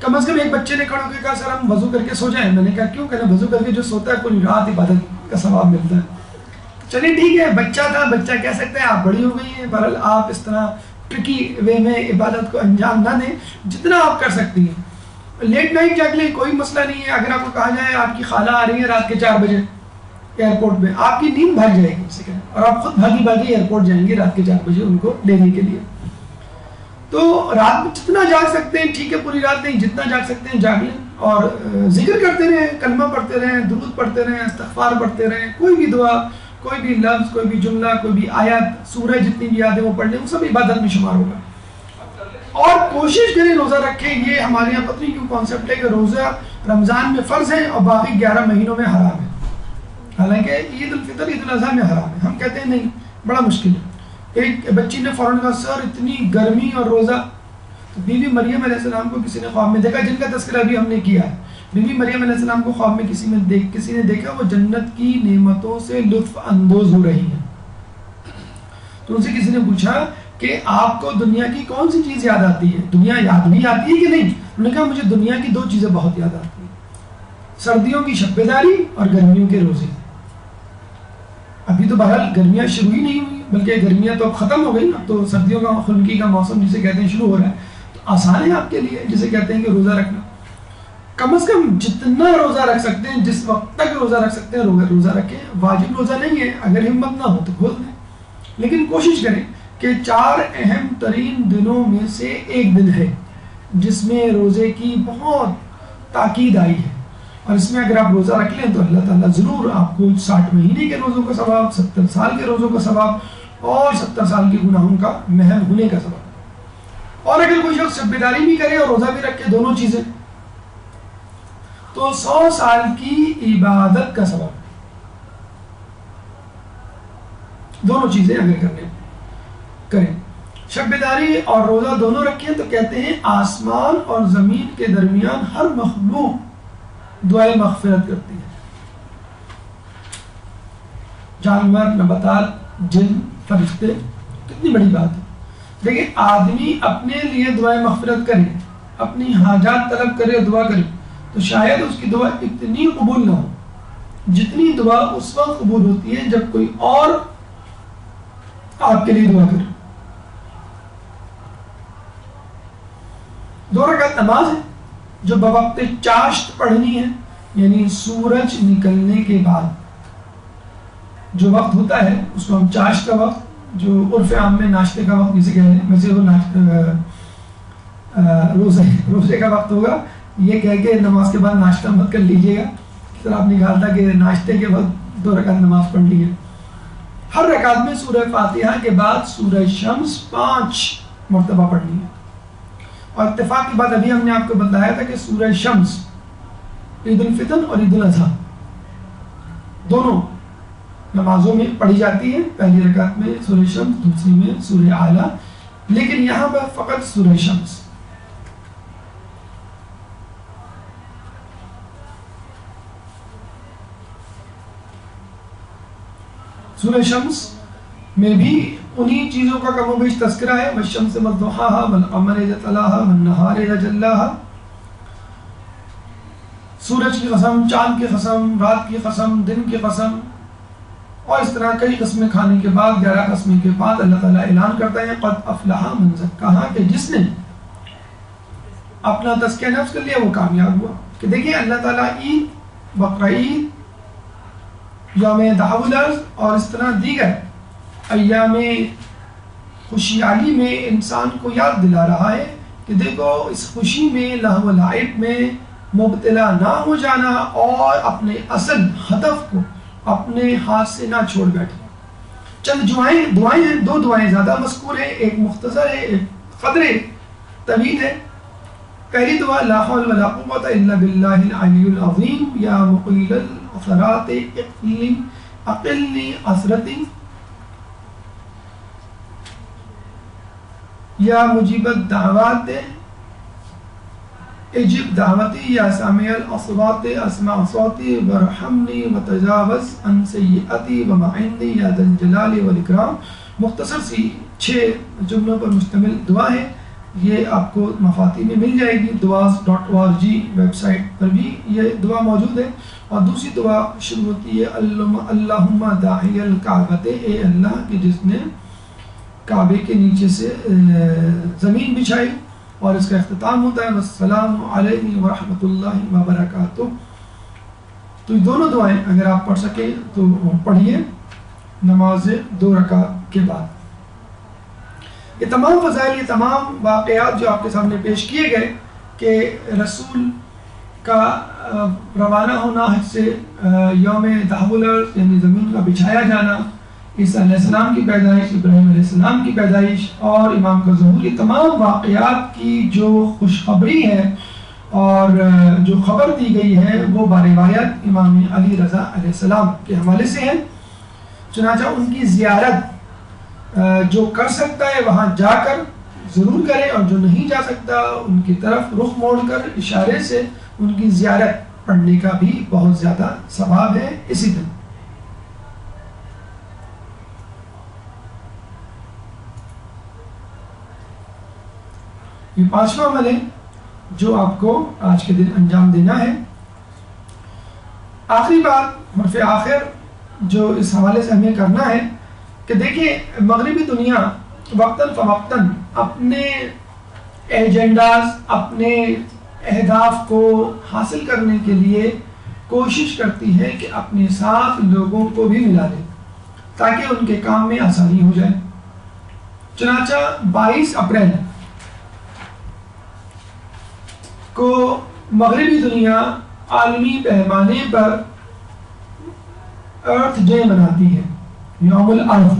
کم از کم ایک بچے نے کھڑا ہو کے کہا سر ہم وضو کر کے سو جائیں. میں نے کہا کیوں؟ کہنا وضو کر کے جو سوتا ہے پوری رات عبادت کا ثواب ملتا ہے. چلیے ٹھیک ہے, بچہ تھا, بچہ کہہ سکتے ہیں, آپ بڑی ہو گئی ہیں. بہرحال آپ اس طرح ٹرکی وے میں عبادت کو انجام نہ دیں, جتنا آپ کر سکتی ہیں. لیٹ نائٹ جاگ لیں, کوئی مسئلہ نہیں ہے. اگر آپ کو کہا جائے آپ کی خالہ آ رہی ہے رات کے 4 بجے ایئرپورٹ میں, آپ کی نیند بھاگ جائے گی اور آپ خود بھاگی بھاگی ایئرپورٹ جائیں گے رات کے 4 بجے ان کو لینے کے لیے. تو رات میں جتنا جاگ سکتے ہیں ٹھیک ہے, پوری رات نہیں, جتنا جاگ سکتے ہیں جاگ لیں اور ذکر کرتے رہیں, کلمہ پڑھتے رہیں, درود پڑھتے رہیں, استغفار پڑھتے رہیں. کوئی بھی دعا, کوئی بھی لفظ, کوئی بھی جملہ, کوئی بھی آیت, سورہ جتنی بھی یاد ہے وہ پڑھ لیں, وہ سب عبادت میں شمار ہوگا. اور کوشش کریں روزہ رکھیں. یہ ہمارے یہاں پتہ نہیں کیوں کانسیپٹ ہے کہ روزہ رمضان میں فرض ہے اور باقی 11 مہینوں میں حرام ہے. حالانکہ عید الفطر عید الاضحیٰ میں حرام ہے. ہم کہتے ہیں نہیں, بڑا مشکل ہے. ایک بچی نے فوراً کہا سر اتنی گرمی اور روزہ. تو بی بی مریم علیہ السلام کو کسی نے خواب میں دیکھا, جن کا تذکرہ بھی ہم نے کیا ہے. بی بی مریم علیہ السلام کو خواب میں کسی نے دیکھا وہ جنت کی نعمتوں سے لطف اندوز ہو رہی ہیں. تو ان سے کسی نے پوچھا کہ آپ کو دنیا کی کون سی چیز یاد آتی ہے, دنیا یاد بھی آتی ہے کہ نہیں؟ انہوں نے کہا مجھے دنیا کی 2 چیزیں بہت یاد آتی ہیں, سردیوں کی شب بیداری اور گرمیوں کے روزے. ابھی تو بہرحال گرمیاں شروع ہی نہیں ہوئی, بلکہ گرمیاں تو اب ختم ہو گئی نا, تو سردیوں کا خنکی کا موسم جسے کہتے ہیں شروع ہو رہا ہے. تو آسان ہے آپ کے لیے جسے کہتے ہیں کہ روزہ رکھنا. کم از کم جتنا روزہ رکھ سکتے ہیں, جس وقت تک روزہ رکھ سکتے ہیں روزہ رکھیں. واجب روزہ نہیں ہے, اگر ہمت نہ ہو تو کھول دیں, لیکن کوشش کریں کہ 4 اہم ترین دنوں میں سے ایک دن ہے جس میں روزے کی بہت تاکید آئی ہے. اور اس میں اگر آپ روزہ رکھ لیں تو اللہ تعالیٰ ضرور آپ کو 60 مہینے کے روزوں کا ثواب، 70 سال کے روزوں کا ثواب اور 70 سال کے گناہوں کا محل ہونے کا ثواب۔ اور اگر کوئی شخص شب بیداری بھی کرے اور روزہ بھی رکھے، دونوں چیزیں، تو 100 سال کی عبادت کا ثواب۔ دونوں چیزیں اگر کریں، شب بیداری اور روزہ دونوں رکھیں تو کہتے ہیں آسمان اور زمین کے درمیان ہر مخلوق دعائے مغفرت کرتی ہے، جانور، نباتات، جن، فرشتے، کتنی بڑی بات ہے۔ دیکھیں آدمی اپنے لیے دعائے مغفرت کرے، اپنی حاجات طلب کرے، دعا کرے، تو شاید اس کی دعا اتنی قبول نہ ہو جتنی دعا اس وقت قبول ہوتی ہے جب کوئی اور آپ کے لیے دعا کرے۔ 2 رکعت نماز ہے جو بوقت چاشت پڑھنی ہے، یعنی سورج نکلنے کے بعد جو وقت ہوتا ہے اس کو ہم چاشت کا وقت، جو عرف عام میں ناشتے کا وقت جسے کہتے ہیں، ویسے وہ روزے کا وقت ہوگا۔ یہ کہہ کے نماز کے بعد ناشتہ مت کر لیجیے گا، اس طرح آپ نے کہا تھا کہ ناشتے کے وقت 2 رکعت نماز پڑھ لی ہے۔ ہر رکعت میں سورہ فاتحہ کے بعد سورہ شمس 5 مرتبہ پڑھنی ہے۔ اور اتفاق کی بات ابھی ہم نے آپ کو بتایا تھا کہ سورہ شمس عید الفطر اور عید الاضحیٰ دونوں نمازوں میں پڑھی جاتی ہے، پہلی رکعت میں سورہ شمس، دوسری میں سورہ اعلیٰ، لیکن یہاں پر فقط سورہ شمس۔ سورہ شمس میں بھی انہی چیزوں کا کم و بیش تذکرہ ہے، والشمس وضحاها والقمر اذا تلاها والنہار اذا جلاها، سورج کی قسم، چاند کی قسم، رات کی قسم، دن کی قسم، اور اس طرح کئی قسمیں کھانے کے بعد 11 قسمیں کے بعد اللہ تعالیٰ اعلان کرتا ہے قد افلح من زکاہا، کہ جس نے اپنا تزکیہ نفس کر لیا وہ کامیاب ہوا۔ کہ دیکھیں اللہ تعالیٰ عید، بقرعید، یوم تحول الارض اور اس طرح دیگر ایام خوشحالی میں انسان کو یاد دلا رہا ہے کہ دیکھو اس خوشی میں، لہو و لعب میں مبتلا نہ ہو جانا اور اپنے اصل ہدف کو اپنے ہاتھ سے نہ چھوڑ بیٹھے۔ چند دعائیں ہیں، 2 دعائیں زیادہ مذکور ہیں، ایک مختصر ہے، ایک قدرے طویل ہے۔ پہلی دعا لا حول ولا قوت الا باللہ العلی العظیم یا مقیل العثرات اقلنی عثرتی یا مجیب الدعوات اجب دعوتی یا سامع الاصوات اسمع صوتی ورحمنی وتجاوز عن سیئتی ومعینی یا ذا الجلال والاکرام۔ مختصر سی 6 جملوں پر مشتمل دعا ہے، یہ آپ کو مفاتی میں مل جائے گی، duas.org ویب سائٹ پر بھی یہ دعا موجود ہے۔ اور دوسری دعا شروع ہوتی ہے اللہم داعی الکعبۃ، اے اللہ کہ جس نے کعبے کے نیچے سے زمین بچھائی، اور اس کا اختتام ہوتا ہے والسلام علیہ ورحمۃ اللہ وبرکاتہ۔ تو یہ دونوں دعائیں اگر آپ پڑھ سکیں تو پڑھیے نماز 2 رکعت کے بعد۔ یہ تمام فضائل، یہ تمام واقعات جو آپ کے سامنے پیش کیے گئے کہ رسول کا روانہ ہونا حج سے، یوم تحول الارض یعنی زمین کا بچھایا جانا، عیسیٰ علیہ السلام کی پیدائش، ابراہیم علیہ السلام کی پیدائش اور امام کا ظہور، یہ تمام واقعات کی جو خوشخبری ہے اور جو خبر دی گئی ہے وہ بروایت امام علی رضا علیہ السلام کے حوالے سے ہے۔ چنانچہ ان کی زیارت جو کر سکتا ہے وہاں جا کر ضرور کرے، اور جو نہیں جا سکتا ان کی طرف رخ موڑ کر اشارے سے ان کی زیارت پڑھنے کا بھی بہت زیادہ ثواب ہے۔ اسی دن یہ 5واں عمل ہے جو آپ کو آج کے دن انجام دینا ہے۔ آخری بات، حرف آخر جو اس حوالے سے ہمیں کرنا ہے کہ دیکھیں مغربی دنیا وقتاً فوقتاً اپنے ایجنڈاز، اپنے اہداف کو حاصل کرنے کے لیے کوشش کرتی ہے کہ اپنے ساتھ لوگوں کو بھی ملا دے تاکہ ان کے کام میں آسانی ہو جائے۔ چنانچہ 22 اپریل کو مغربی دنیا عالمی پیمانے پر ارتھ ڈے مناتی ہے، یوم الارض،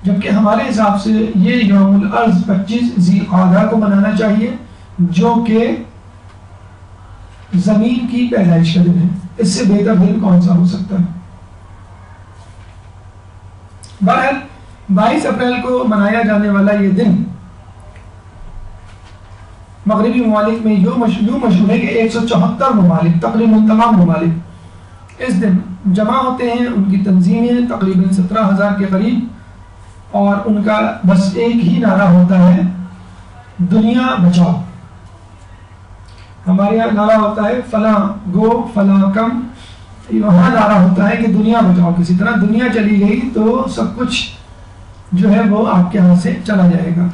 جبکہ ہمارے حساب سے یہ یوم الارض 25 ذی القعدہ کو منانا چاہیے، جو کہ زمین کی پیدائش کا دن ہے۔ اس سے بہتر دن کون سا ہو سکتا ہے؟ بہرحال 22 اپریل کو منایا جانے والا یہ دن مغربی ممالک میں یوں مشہور ہے کہ 174 ممالک، تقریباً تمام ممالک اس دن جمع ہوتے ہیں، ان کی تنظیمیں تقریباً 17,000 کے قریب، اور ان کا بس ایک ہی نعرہ ہوتا ہے، دنیا بچاؤ۔ ہمارے یہاں نعرہ ہوتا ہے فلاں گو فلاں کم، وہاں نعرہ ہوتا ہے کہ دنیا بچاؤ۔ کسی طرح دنیا چلی گئی تو سب کچھ جو ہے وہ آپ کے ہاتھ سے چلا جائے گا۔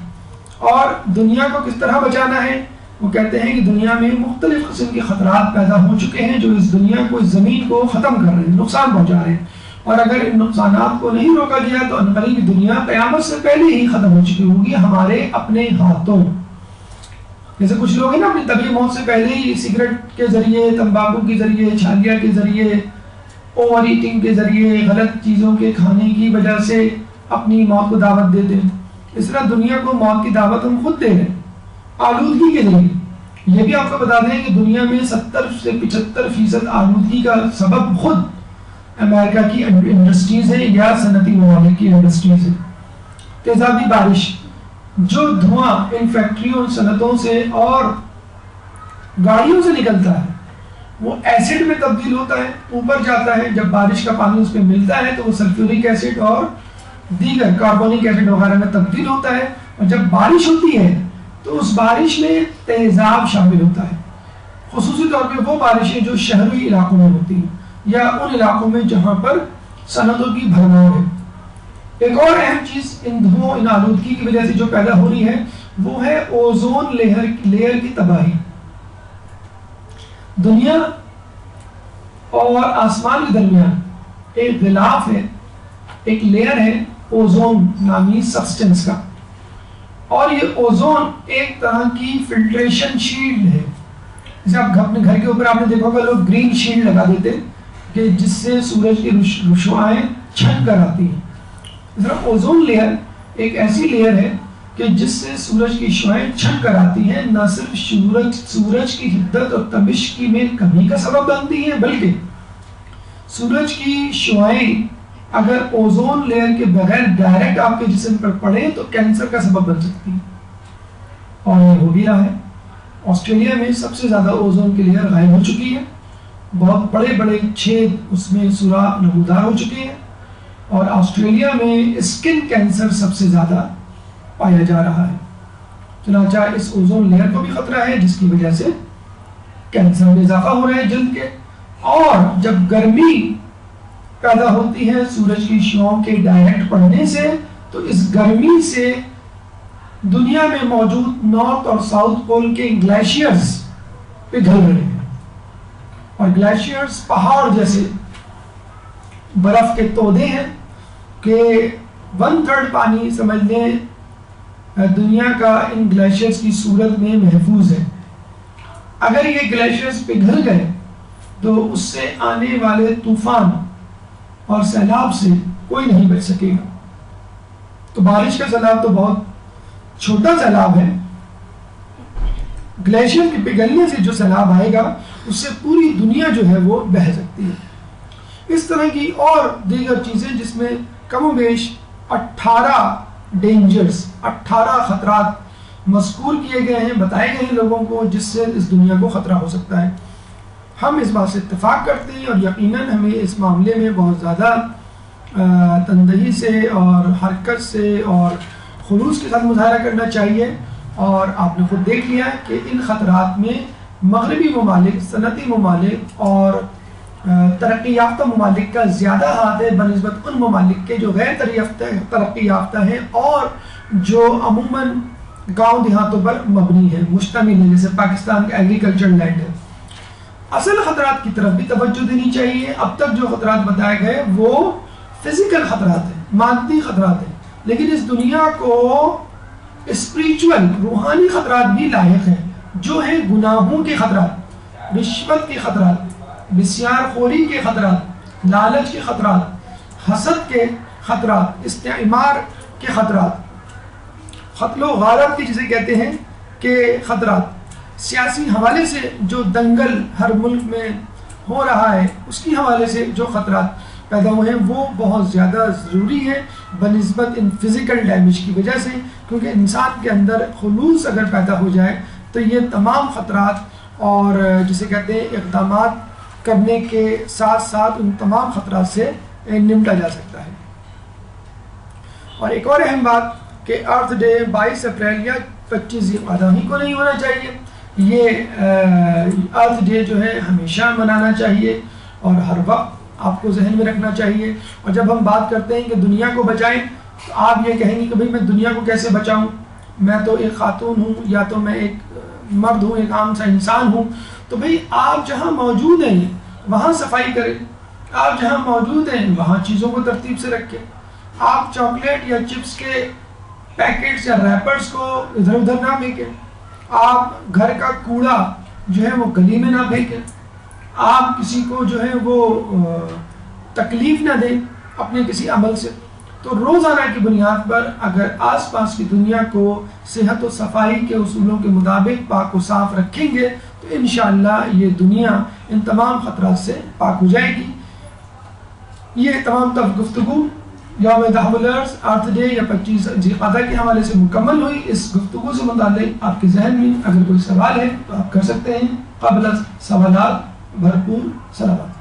اور دنیا کو کس طرح بچانا ہے؟ وہ کہتے ہیں کہ دنیا میں مختلف قسم کے خطرات پیدا ہو چکے ہیں جو اس دنیا کو، اس زمین کو ختم کر رہے ہیں، نقصان پہنچا رہے ہیں، اور اگر ان نقصانات کو نہیں روکا گیا تو عنقریب دنیا قیامت سے پہلے ہی ختم ہو چکی ہوگی ہمارے اپنے ہاتھوں۔ جیسے کچھ لوگ ہیں نا، اپنی طبی موت سے پہلے ہی سگریٹ کے ذریعے، تمباکو کے ذریعے، چھالیا کے ذریعے، اوور ایٹنگ کے ذریعے، غلط چیزوں کے کھانے کی وجہ سے اپنی موت کو دعوت دیتے ہیں۔ اس طرح دنیا کو موت کی دعوت ہم خود دے رہے ہیں آلودگی کے ذریعے۔ یہ بھی آپ کو بتا دیں کہ دنیا میں 70 سے 75% آلودگی کا سبب خود امریکہ کی انڈسٹریز ہیں یا صنعتی ممالک کی انڈسٹریز ہیں۔ تیزابی بارش، جو دھواں ان فیکٹریوں، صنعتوں سے اور گاڑیوں سے نکلتا ہے وہ ایسڈ میں تبدیل ہوتا ہے، اوپر جاتا ہے، جب بارش کا پانی اس پہ ملتا ہے تو وہ سلفیورک ایسڈ اور دیگر کاربونک ایسڈ وغیرہ میں تبدیل ہوتا ہے، اور جب بارش ہوتی ہے تو اس بارش میں تیزاب شامل ہوتا ہے، خصوصی طور پہ وہ بارشیں جو شہری علاقوں میں ہوتی ہیں یا ان علاقوں میں جہاں پر صنعتوں کی بھرمار ہے۔ ایک اور اہم چیز ان دھوؤں، ان آلودگی کی وجہ سے جو پیدا ہو رہی ہے وہ ہے اوزون لیئر کی تباہی۔ دنیا اور آسمان کے درمیان ایک غلاف ہے، ایک لیئر ہے اوزون نامی سبسٹنس کا، اور یہ اوزون ایک طرح کی فلٹریشن شیلڈ ہے۔ جیسے آپ اپنے گھر کے اوپر آپ نے دیکھا ہوگا لوگ گرین شیلڈ لگا دیتے کہ جس سے سورج کی روشنائیں چھن کر آتی ہیں۔ اس طرح اوزون لیئر ایک ایسی لیئر ہے کہ جس سے سورج کی شعاعیں چھن کر آتی ہیں، نہ صرف سورج کی حدت اور تبش کی میں کمی کا سبب بنتی ہیں، بلکہ سورج کی شعاعیں اگر اوزون لیئر کے بغیر ڈائریکٹ آپ کے جسم پر پڑے تو کینسر کا سبب بن سکتی ہیں، اور یہ ہو بھی رہا ہے۔ آسٹریلیا میں سب سے زیادہ اوزون کی لیئر غائب ہو چکی ہے، بہت بڑے بڑے چھید اس میں سوراخ نمودار ہو چکے ہیں، اور آسٹریلیا میں اسکن کینسر سب سے زیادہ پایا جا رہا ہے۔ چنانچہ اس اوزون لیئر کو بھی خطرہ ہے جس کی وجہ سے کینسر میں اضافہ ہو رہا ہے جلد کے، اور جب گرمی پیدا ہوتی ہے سورج کی شعاعوں کے ڈائریکٹ پڑنے سے تو اس گرمی سے دنیا میں موجود نارتھ اور ساؤتھ پول کے گلیشیئرز پگھل رہے ہیں، اور گلیشیئرز پہاڑ جیسے برف کے تودے ہیں کہ 1/3 پانی سمجھ لیں دنیا کا ان گلیشیئرز کی صورت میں محفوظ ہے۔ اگر یہ گلیشیئرز پگھل گئے تو اس سے آنے والے طوفان اور سیلاب سے کوئی نہیں بچ سکے گا۔ تو بارش کا سیلاب تو بہت چھوٹا سیلاب ہے، گلیشیئر کے پگھلنے سے جو سیلاب آئے گا اس سے پوری دنیا جو ہے وہ بہہ سکتی ہے۔ اس طرح کی اور دیگر چیزیں جس میں کم و بیش 18 ڈینجرز، 18 خطرات مذکور کیے گئے ہیں، بتائے گئے ہیں لوگوں کو جس سے اس دنیا کو خطرہ ہو سکتا ہے۔ ہم اس بات سے اتفاق کرتے ہیں، اور یقیناً ہمیں اس معاملے میں بہت زیادہ تندہی سے اور حرکت سے اور خلوص کے ساتھ مظاہرہ کرنا چاہیے۔ اور آپ نے خود دیکھ لیا کہ ان خطرات میں مغربی ممالک، صنعتی ممالک اور ترقی یافتہ ممالک کا زیادہ ہاتھ ہے بنسبت ان ممالک کے جو غیر ترقی یافتہ ہیں اور جو عموماً گاؤں دیہاتوں پر مبنی ہے، مشتمل ہے، جیسے پاکستان کا ایگریکلچر لینڈ ہے۔ اصل خطرات کی طرف بھی توجہ دینی چاہیے۔ اب تک جو خطرات بتائے گئے وہ فزیکل خطرات ہیں، مادی خطرات ہیں، لیکن اس دنیا کو اسپریچول، روحانی خطرات بھی لاحق ہیں، جو ہیں گناہوں کے خطرات۔ رشوت کے خطرات، بسیار خوری کے خطرات، لالچ کے خطرات، حسد کے خطرات، استعمار کے خطرات، قتل و غارت کی جسے کہتے ہیں کہ خطرات، سیاسی حوالے سے جو دنگل ہر ملک میں ہو رہا ہے اس کی حوالے سے جو خطرات پیدا ہوئے ہیں وہ بہت زیادہ ضروری ہیں بنسبت ان فزیکل ڈیمیج کی وجہ سے، کیونکہ انسان کے اندر خلوص اگر پیدا ہو جائے تو یہ تمام خطرات اور جسے کہتے ہیں اقدامات کرنے کے ساتھ ساتھ ان تمام خطرات سے نمٹا جا سکتا ہے۔ اور ایک اور اہم بات کہ ارتھ ڈے 22 اپریل یا 25 ذی القعدہ ہی کو نہیں ہونا چاہیے، یہ ارتھ ڈے جو ہے ہمیشہ منانا چاہیے اور ہر وقت آپ کو ذہن میں رکھنا چاہیے۔ اور جب ہم بات کرتے ہیں کہ دنیا کو بچائیں تو آپ یہ کہیں گے کہ بھئی میں دنیا کو کیسے بچاؤں، میں تو ایک خاتون ہوں یا تو میں ایک مرد ہوں، ایک عام سا انسان ہوں۔ تو بھئی آپ جہاں موجود ہیں وہاں صفائی کریں، آپ جہاں موجود ہیں وہاں چیزوں کو ترتیب سے رکھیں، آپ چاکلیٹ یا چپس کے پیکٹس یا ریپرز کو ادھر ادھر نہ پھینکیں، آپ گھر کا کوڑا جو ہے وہ گلی میں نہ پھینکیں، آپ کسی کو جو ہے وہ تکلیف نہ دیں اپنے کسی عمل سے۔ تو روزانہ کی بنیاد پر اگر آس پاس کی دنیا کو صحت و صفائی کے اصولوں کے مطابق پاک و صاف رکھیں گے تو انشاءاللہ یہ دنیا ان تمام خطرات سے پاک ہو جائے گی۔ یہ تمام گفتگو یوم تحول الارض ارتھ ڈے یا 25 ذی القعدہ کے حوالے سے مکمل ہوئی۔ اس گفتگو سے متعلق آپ کے ذہن میں اگر کوئی سوال ہے تو آپ کر سکتے ہیں۔ قبل سوالات بھرپور سلامات۔